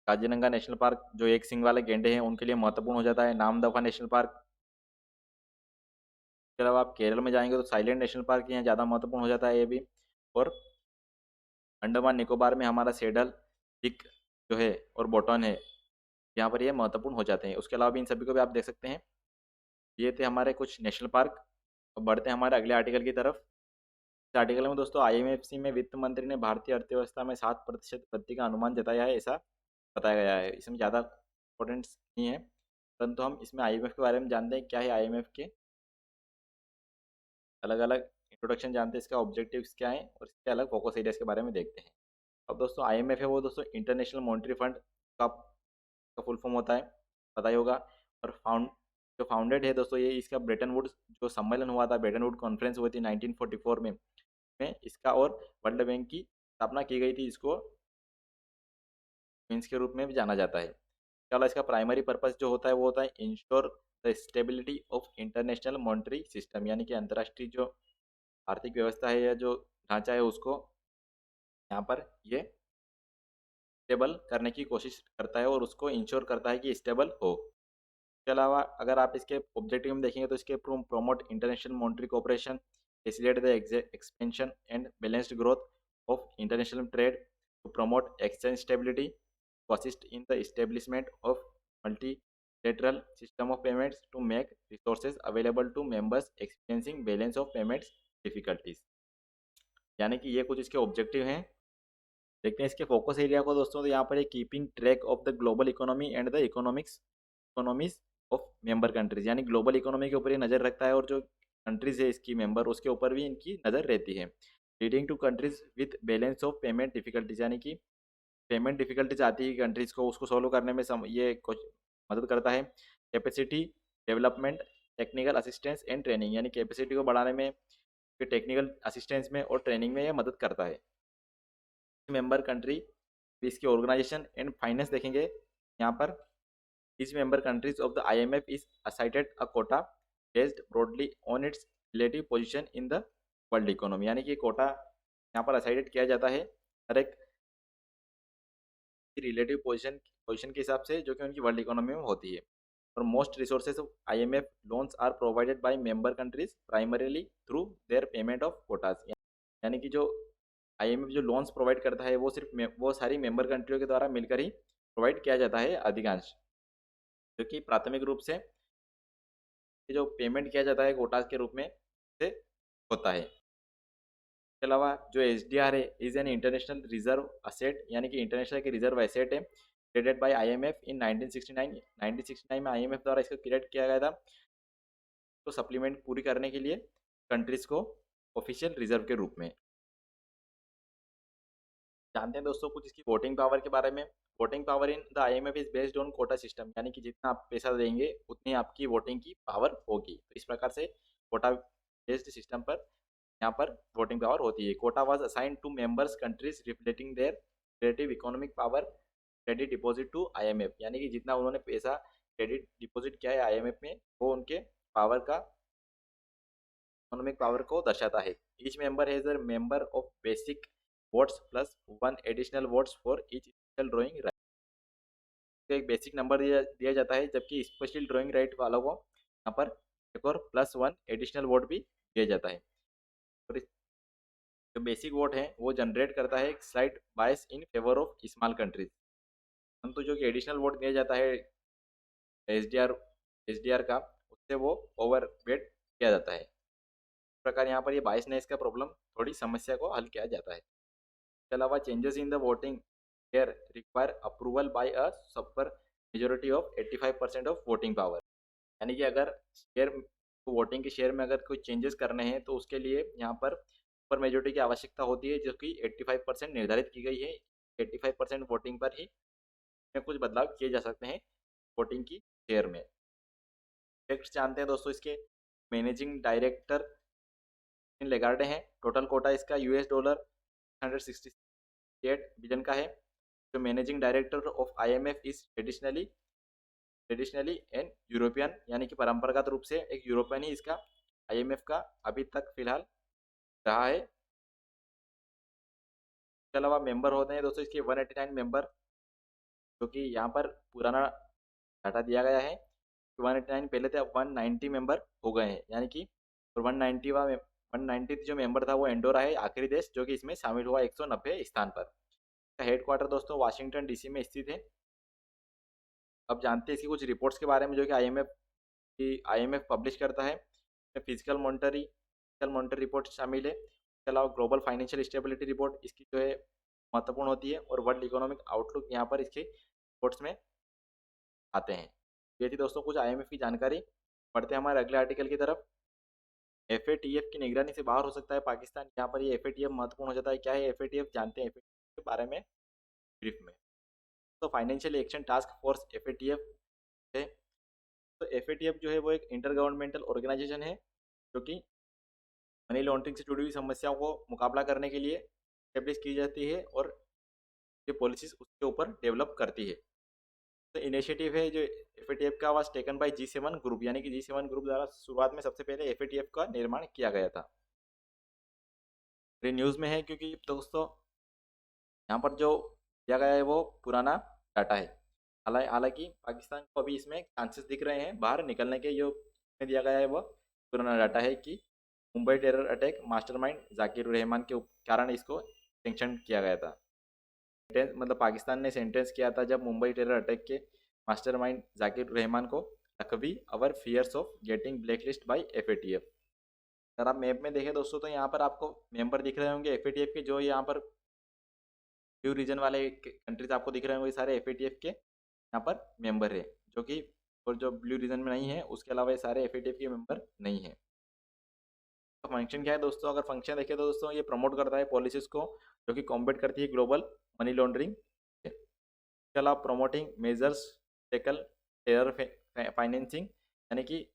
काजीरंगा नेशनल पार्क जो एक सिंग वाले गेंडे हैं उनके लिए महत्वपूर्ण हो जाता है। Namdapha national park. इसके अलावा आप केरल में जाएंगे तो साइलेंट नेशनल पार्क यहाँ ज़्यादा महत्वपूर्ण हो जाता है ये भी। और अंडमान निकोबार में हमारा सेडल पिक जो है और बोटन है, यहाँ पर ये महत्वपूर्ण हो जाते हैं। उसके अलावा भी इन सभी को भी आप देख सकते हैं। ये थे हमारे कुछ नेशनल पार्क। अब बढ़ते हैं हमारे अगले आर्टिकल की तरफ। इस आर्टिकल में दोस्तों IMF में वित्त मंत्री ने भारतीय अर्थव्यवस्था में 7% वृद्धि का अनुमान जताया है, ऐसा बताया गया है। इसमें ज़्यादा इंपॉर्टेंस नहीं है, परंतु हम इसमें IMF के बारे में जानते हैं, क्या है IMF के अलग अलग इंट्रोडक्शन जानते हैं, इसका ऑब्जेक्टिव्स क्या है और इसके अलग फोकस एरियाज के बारे में देखते हैं। अब दोस्तों IMF है वो दोस्तों इंटरनेशनल मॉनेटरी फंड का फुल फॉर्म होता है, पता ही होगा। और जो फाउंडेड है दोस्तों ये इसका ब्रेटन वुड्स जो सम्मेलन हुआ था, ब्रेटन वुड कॉन्फ्रेंस हुई थी 1944 में, में इसका और वर्ल्ड बैंक की स्थापना की गई थी, इसको मीन्स के रूप में भी जाना जाता है। चलो इसका प्राइमरी पर्पस जो होता है वो होता है ensure the stability of international monetary system, यानी कि अंतर्राष्ट्रीय जो आर्थिक व्यवस्था है या जो ढांचा है उसको यहाँ पर ये स्टेबल करने की कोशिश करता है और उसको इंश्योर करता है कि स्टेबल हो। इसके अलावा अगर आप इसके ऑब्जेक्टिव में देखेंगे तो इसके promote international monetary cooperation, facilitate the expansion and balanced growth of international trade, to promote exchange stability, to assist in the establishment of multilateral system of payments, to make resources available to members experiencing balance of payments difficulties। यानी कि ये कुछ इसके objective हैं। देखते हैं इसके focus area को दोस्तों, तो यहाँ पर keeping track of the global economy and the economies of member countries, यानी ग्लोबल इकोनॉमी के ऊपर ये नज़र रखता है और जो कंट्रीज है इसकी मेंबर उसके ऊपर भी इनकी नज़र रहती है। Leading to countries with balance of payment difficulties, यानी कि पेमेंट डिफिकल्टीज आती है कंट्रीज़ को, उसको सॉल्व करने में ये कुछ मदद करता है। Capacity development, technical assistance and training, यानी कैपेसिटी को बढ़ाने में, टेक्निकल असिस्टेंस में और ट्रेनिंग में ये मदद करता है। मेंबर कंट्री इसकी ऑर्गेनाइजेशन एंड फाइनेंस देखेंगे यहाँ पर, इस member countries of the IMF is assigned a quota based broadly on its relative position in the world economy, यानी कि कोटा यहाँ पर असाइडेड किया जाता है हर एक रिलेटिव पोजीशन के हिसाब से जो कि उनकी वर्ल्ड इकोनॉमी में होती है। और most resources of IMF loans are provided by member countries primarily through their payment of quotas, यानी कि जो IMF जो लोन्स प्रोवाइड करता है वो सिर्फ वो सारी मेंबर कंट्रियों के द्वारा मिलकर ही प्रोवाइड किया जाता है अधिकांश, जो कि प्राथमिक रूप से जो पेमेंट किया जाता है कोटास के रूप में से होता है। इसके अलावा जो SDR है is an international reserve asset, यानी कि इंटरनेशनल के रिजर्व एसेट है, क्रिएटेड बाय IMF इन 1969 में IMF द्वारा इसको क्रिएट किया गया था, तो सप्लीमेंट पूरी करने के लिए कंट्रीज को ऑफिशियल रिजर्व के रूप में। जानते हैं दोस्तों कुछ इसकी वोटिंग पावर के बारे में। Voting power in the IMF is based on quota system, यानी कि जितना आप पैसा देंगे उतनी आपकी वोटिंग की पावर होगी, तो इस प्रकार से कोटा बेस्ड सिस्टम पर यहाँ पर वोटिंग पावर होती है। Quota was assigned to members countries reflecting their relative economic power credit deposit to IMF, यानी कि जितना उन्होंने पैसा क्रेडिट डिपॉजिट किया है IMF में वो उनके पावर का इकोनॉमिक पावर को दर्शाता है। Each member has a member of basic votes plus 1 additional votes for each special drawing right, एक बेसिक नंबर दिया जाता है, जबकि स्पेशल ड्राइंग राइट वालों को यहाँ पर एक और +1 एडिशनल वोट भी दिया जाता है। और जो बेसिक वोट है वो जनरेट करता है एक slight bias in favour of small countries, परंतु जो कि एडिशनल वोट दिया जाता है एसडीआर का उससे वो ओवरवेट किया जाता है। इस प्रकार यहाँ पर ये बायसनेस का प्रॉब्लम थोड़ी समस्या को हल किया जाता है। इसके अलावा changes in the voting share require approval bye a super majority of 85% of voting power, यानी कि अगर शेयर वोटिंग के शेयर में अगर कोई चेंजेस करने हैं तो उसके लिए यहाँ पर सुपर मेजोरिटी की आवश्यकता होती है, जो कि 85% निर्धारित की गई है। 85% वोटिंग पर ही कुछ बदलाव किए जा सकते हैं वोटिंग की शेयर में। नेक्स्ट जानते हैं दोस्तों इसके मैनेजिंग डायरेक्टर लेगार्डे हैं। टोटल कोटा इसका $168 बिलियन का है। जो managing director of IMF is traditionally and European, यानी कि परंपरागत रूप से एक यूरोपियन ही इसका IMF का अभी तक फिलहाल रहा है। इसके अलावा मेंबर होते हैं दोस्तों इसके 189 मेंबर, जो कि यहाँ पर पुराना डाटा दिया गया है। 189 पहले थे, अब 190 मेंबर हो गए हैं, यानी कि 190 जो मेंबर था वो एंडोरा है, आखिरी देश जो कि इसमें शामिल हुआ 190 स्थान पर। इसका हेडक्वार्टर दोस्तों वाशिंगटन DC में स्थित है। अब जानते हैं इसकी कुछ रिपोर्ट्स के बारे में जो कि IMF पब्लिश करता है। फिजिकल मॉनिटरी रिपोर्ट शामिल है। इसके अलावा ग्लोबल फाइनेंशियल स्टेबिलिटी रिपोर्ट इसकी जो है महत्वपूर्ण होती है, और वर्ल्ड इकोनॉमिक आउटलुक यहाँ पर इसके रिपोर्ट्स में आते हैं। ये थी दोस्तों कुछ IMF की जानकारी। पढ़ते हैं हमारे अगले आर्टिकल की तरफ। FATF की निगरानी से बाहर हो सकता है पाकिस्तान, यहाँ पर ये FATF महत्वपूर्ण हो जाता है। क्या है FATF, जानते हैं FATF के बारे में ब्रीफ में। तो financial action task force FATF है। तो FATF जो है वो एक इंटर गवर्नमेंटल ऑर्गेनाइजेशन है जो कि मनी लॉन्ड्रिंग से जुड़ी हुई समस्याओं को मुकाबला करने के लिए एस्टेब्लिश की जाती है और ये पॉलिसीज उसके ऊपर डेवलप करती है। तो इनिशिएटिव है जो एफएटीएफ का was taken by G7 group, यानी कि G7 ग्रुप द्वारा शुरुआत में सबसे पहले एफएटीएफ का निर्माण किया गया था। ये न्यूज़ में है क्योंकि दोस्तों यहाँ पर जो दिया गया है वो पुराना डाटा है। हालांकि पाकिस्तान को अभी इसमें चांसेस दिख रहे हैं बाहर निकलने के। जो में दिया गया है वो पुराना डाटा है कि Mumbai terror attack mastermind Zakir Rahman के कारण इसको सेंक्शन किया गया था। मतलब पाकिस्तान ने सेंटेंस किया था जब मुंबई टेरर अटैक के मास्टरमाइंड जाकिर रहमान को Lakhvi our fears of getting blacklist by FATF. अगर आप मैप में देखें दोस्तों तो यहाँ पर आपको मेंबर दिख रहे होंगे एफएटीएफ के। जो यहाँ पर ब्लू रीजन वाले कंट्रीज आपको दिख रहे होंगे, ये सारे एफएटीएफ के यहाँ पर मेंबर है। जो कि और जो ब्लू रीजन में नहीं है उसके अलावा ये सारे एफएटीएफ के मेंबर नहीं है। तो फंक्शन क्या है दोस्तों, अगर फंक्शन देखें तो दोस्तों ये प्रमोट करता है पॉलिसीज को जो कि कॉम्बेट करती है ग्लोबल मनी लॉन्ड्रिंग। इसके अलावा promoting measures tackle terror financing, यानी कि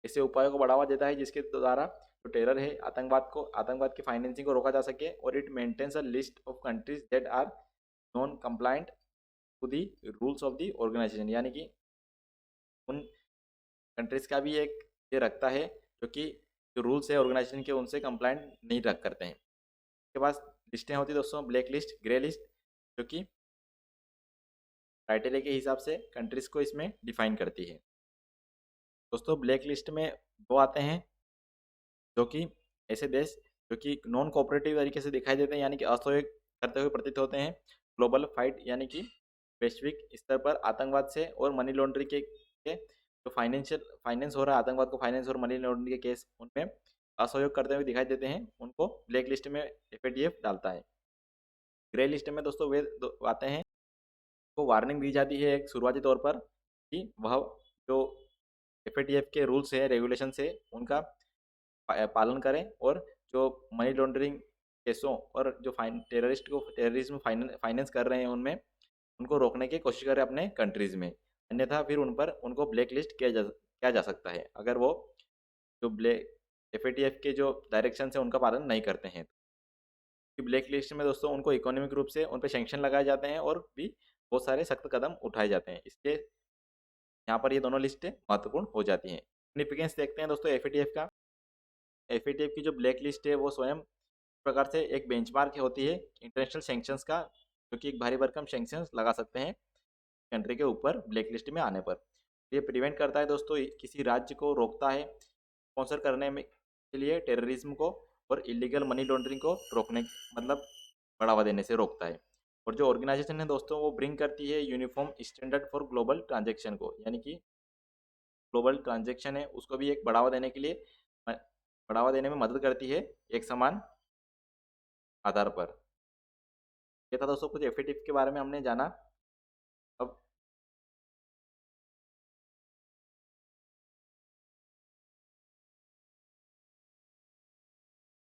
ऐसे उपायों को बढ़ावा देता है जिसके द्वारा जो टेरर है आतंकवाद की फाइनेंसिंग को रोका जा सके। और it maintains a list of countries that are non compliant to the rules of the organisation, यानी कि उन कंट्रीज का भी एक ये रखता है जो कि जो रूल्स है ऑर्गेनाइजेशन के उनसे कंप्लाइंट नहीं रख करते हैं। इसके पास लिस्टें होती है दोस्तों, ब्लैक लिस्ट, ग्रे लिस्ट, जो कि क्राइटेरिया के हिसाब से कंट्रीज को इसमें डिफाइन करती है। दोस्तों ब्लैक लिस्ट में वो आते हैं जो कि ऐसे देश जो कि नॉन कोऑपरेटिव तरीके से दिखाई देते हैं, यानी कि असहयोग करते हुए प्रतीत होते हैं। ग्लोबल फाइट, यानी कि वैश्विक स्तर पर आतंकवाद से और मनी लॉन्ड्रिंग के जो फाइनेंस हो रहा है आतंकवाद को फाइनेंस और मनी लॉन्ड्रिंग के केस उनमें असहयोग करते हुए दिखाई देते हैं, उनको ब्लैक लिस्ट में एफएटीएफ डालता है। ग्रे लिस्ट में दोस्तों वे आते हैं को वार्निंग दी जाती है एक शुरुआती तौर पर कि वह जो एफएटीएफ के रूल्स है रेगुलेशन है उनका पालन करें और जो मनी लॉन्ड्रिंग केसों और जो टेररिस्ट को टेररिज्म फाइनेंस कर रहे हैं उनमें उनको रोकने की कोशिश करें अपने कंट्रीज़ में। अन्यथा फिर उनको ब्लैक लिस्ट किया जा सकता है अगर वो जो ब्लैक एफएटीएफ के जो डायरेक्शन है उनका पालन नहीं करते हैं। कि ब्लैक लिस्ट में दोस्तों उनको इकोनॉमिक रूप से उन पर सैंक्शन लगाए जाते हैं और भी बहुत सारे सख्त कदम उठाए जाते हैं। इसके यहाँ पर ये दोनों लिस्टें महत्वपूर्ण हो जाती हैं। सिग्निफिकेंस देखते हैं दोस्तों एफएटीएफ का। एफएटीएफ की जो ब्लैक लिस्ट है वो स्वयं प्रकार से एक बेंचमार्क होती है इंटरनेशनल सैंक्शंस का, जो कि एक भारी भरकम सैंक्शंस लगा सकते हैं कंट्री के ऊपर ब्लैक लिस्ट में आने पर। ये प्रिवेंट करता है दोस्तों, किसी राज्य को रोकता है स्पॉन्सर करने में के लिए टेररिज्म को और इलीगल मनी लॉन्ड्रिंग को रोकने मतलब बढ़ावा देने से रोकता है। और जो ऑर्गेनाइजेशन है दोस्तों वो ब्रिंग करती है uniform standard for global transaction को, यानी कि ग्लोबल ट्रांजेक्शन है उसको भी एक बढ़ावा देने के लिए बढ़ावा देने में मदद करती है एक समान आधार पर। ये था दोस्तों कुछ एफएटीएफ के बारे में हमने जाना। अब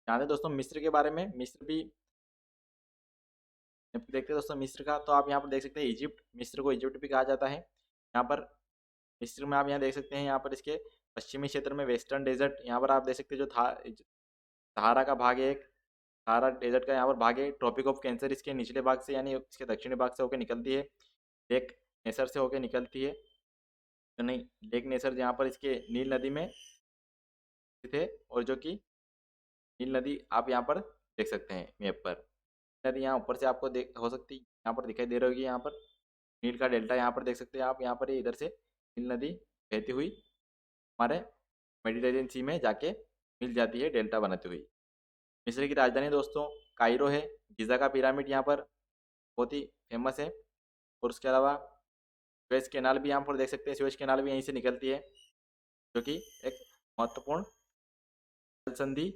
जानते हैं दोस्तों मिस्र के बारे में। मिस्र भी देखते हैं दोस्तों मिस्र का, तो आप यहाँ पर देख सकते हैं इजिप्ट, मिस्र को इजिप्ट भी कहा जाता है। यहाँ पर मिस्र में आप यहाँ देख सकते हैं यहाँ पर इसके पश्चिमी क्षेत्र में वेस्टर्न डेजर्ट, यहाँ पर आप देख सकते हैं जो सहारा का भाग है एक सहारा डेजर्ट का यहाँ पर भाग है। ट्रॉपिक ऑफ कैंसर इसके निचले भाग से यानी इसके दक्षिणी भाग से होकर निकलती है। लेक नेसर से होकर निकलती है, तो नहीं लेक नेसर जहाँ पर इसके नील नदी में स्थित है। और जो कि नील नदी आप यहाँ पर देख सकते हैं मैप पर। नदी यहाँ ऊपर से आपको देख हो सकती है, यहाँ पर दिखाई दे रही होगी। यहाँ पर नील का डेल्टा यहाँ पर देख सकते हैं आप। यहाँ पर इधर से नील नदी बहती हुई हमारे मेडिटेरियन सी में जाके मिल जाती है डेल्टा बनाती हुई। मिस्र की राजधानी दोस्तों कायरो है। गिज़ा का पिरामिड यहाँ पर बहुत ही फेमस है। और उसके अलावा सुएज कैनाल भी यहाँ पर देख सकते हैं, सुएज कैनाल भी यहीं से निकलती है, जो कि एक महत्वपूर्ण जल संधि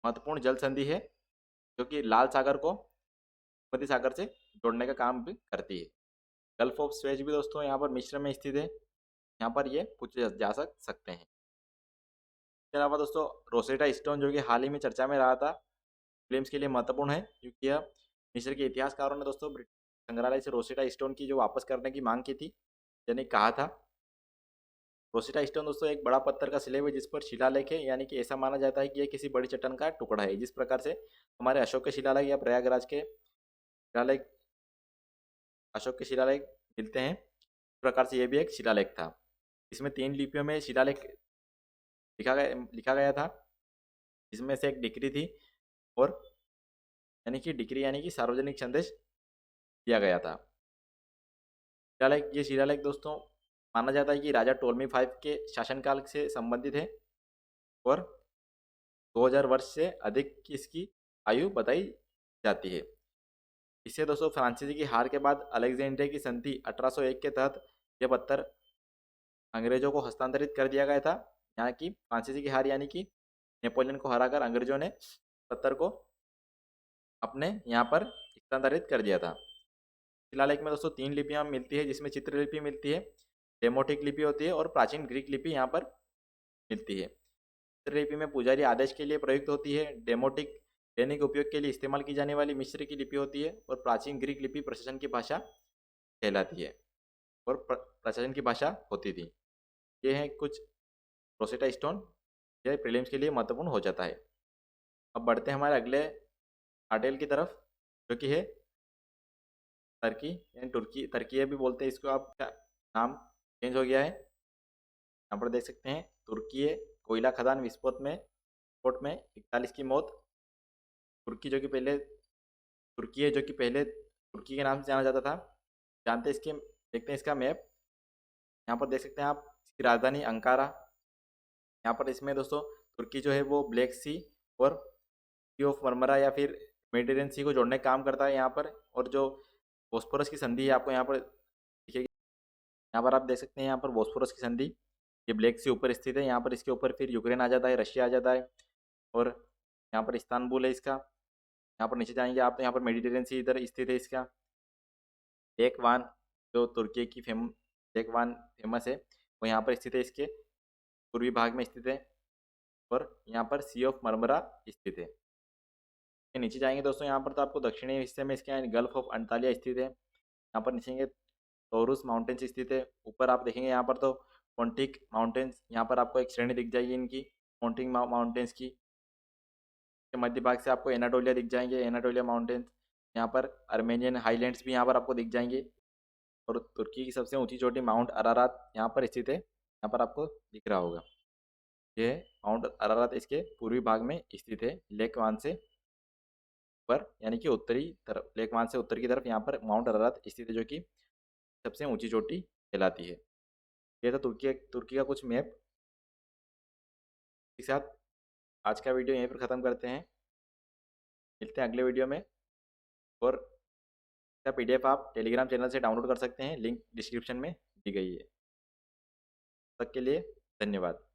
महत्वपूर्ण जल संधि है जो कि लाल सागर को भूमध्य सागर से जोड़ने का काम भी करती है। गल्फ ऑफ सुएज भी दोस्तों यहाँ पर मिस्र में स्थित है, यहाँ पर ये पूछे जा सकते हैं। इसके अलावा दोस्तों रोसेटा स्टोन जो कि हाल ही में चर्चा में रहा था, फिल्म्स के लिए महत्वपूर्ण है क्योंकि यह मिस्र के इतिहासकारों ने दोस्तों ब्रिटिश संग्रहालय से रोसेटा स्टोन की जो वापस करने की मांग की थी, यानी कहा था। रोसेटा स्टोन दोस्तों एक बड़ा पत्थर का स्लेब है जिस पर शिलालेख है, यानी कि ऐसा माना जाता है कि यह किसी बड़ी चट्टान का टुकड़ा है। जिस प्रकार से हमारे अशोक के शिलालेख या प्रयागराज के शिलालेख, अशोक के शिलालेख मिलते हैं, इस प्रकार से यह भी एक शिलालेख था। इसमें 3 लिपियों में शिलालेख लिखा गया था, जिसमें से एक डिक्री थी, और यानी कि डिक्री यानी कि सार्वजनिक संदेश दिया गया था। ये शिलालेख दोस्तों माना जाता है कि राजा टोलमी 5 के शासनकाल से संबंधित है, और 2000 वर्ष से अधिक की इसकी आयु बताई जाती है। इससे दोस्तों फ्रांसीसी की हार के बाद अलेक्जेंड्रिया की संधि 1801 के तहत यह पत्थर अंग्रेजों को हस्तांतरित कर दिया गया था। यहाँ की फ्रांसीसी की हार यानी कि नेपोलियन को हराकर अंग्रेजों ने पत्थर को अपने यहाँ पर हस्तांतरित कर दिया था। शिलालेख में दोस्तों 3 लिपियाँ मिलती है, जिसमें चित्रलिपि मिलती है, डेमोटिक लिपि होती है, और प्राचीन ग्रीक लिपि यहाँ पर मिलती है। चित्रलिपि में पुजारी आदेश के लिए प्रयुक्त होती है, डेमोटिक दैनिक उपयोग के लिए इस्तेमाल की जाने वाली मिस्र की लिपि होती है, और प्राचीन ग्रीक लिपि प्रशासन की भाषा कहलाती है और प्रशासन की भाषा होती थी। ये है कुछ रोसेटा स्टोन, यह प्रीलिम्स के लिए महत्वपूर्ण हो जाता है। अब बढ़ते हैं हमारे अगले आर्टिकल की तरफ, जो कि है टर्की यानी तुर्की, तर्कीय भी बोलते हैं इसको, आपका नाम चेंज हो गया है। यहाँ पर देख सकते हैं तुर्की कोयला खदान विस्फोट में 41 की मौत। तुर्की जो कि पहले तुर्की है, जो कि पहले तुर्की के नाम से जाना जाता था। जानते हैं इसके, देखते हैं इसका मैप। यहाँ पर देख सकते हैं आप इसकी राजधानी अंकारा। यहाँ पर इसमें दोस्तों तुर्की जो है वो ब्लैक सी और सी ऑफ मरमरा या फिर मेडिटेरियन सी को जोड़ने का काम करता है यहाँ पर। और जो बोस्फोरस की संधि है आपको यहाँ पर दिखेगी, यहाँ पर आप देख सकते हैं, यहाँ पर बोस्फोरस की संधि ये ब्लैक सी ऊपर स्थित है। यहाँ पर इसके ऊपर फिर यूक्रेन आ जाता है, रशिया आ जाता है, और यहाँ पर इस्तांबुल है इसका। यहाँ पर नीचे जाएंगे आप तो यहाँ पर मेडिटेरियन सी इधर स्थित है इसका। लेक वान जो तुर्की की लेक वान फेमस है, वो यहाँ पर स्थित है, इसके पूर्वी भाग में स्थित है, और यहाँ पर सी ऑफ मरमरा स्थित है। नीचे जाएंगे दोस्तों, यहाँ पर तो आपको दक्षिणी हिस्से में इसके गल्फ ऑफ अंटालिया स्थित है। यहाँ पर नीचे टोरूस माउंटेन्स स्थित है। ऊपर आप देखेंगे यहाँ पर तो पोंटिक माउंटेन्स, यहाँ पर आपको एक श्रेणी दिख जाएगी इनकी पोंटिक माउंटेन्स की। के मध्य भाग से आपको एनाटोलिया दिख जाएंगे, एनाटोलिया माउंटेन्स। यहाँ पर अर्मेनियन हाईलैंड्स भी यहाँ पर आपको दिख जाएंगे, और तुर्की की सबसे ऊंची चोटी माउंट अरारात यहाँ पर स्थित है, यहाँ पर आपको दिख रहा होगा। ये माउंट अरारात इसके पूर्वी भाग में स्थित है, लेक वान से पर यानी कि उत्तरी तरफ, लेक वान से उत्तर की तरफ यहाँ पर माउंट अरारात स्थित है, जो कि सबसे ऊंची चोटी कहलाती है। ये था तुर्की तुर्की का कुछ मैप। के साथ आज का वीडियो यहीं पर ख़त्म करते हैं, मिलते हैं अगले वीडियो में। और इसका पीडीएफ आप टेलीग्राम चैनल से डाउनलोड कर सकते हैं, लिंक डिस्क्रिप्शन में दी गई है। तब तक के लिए धन्यवाद।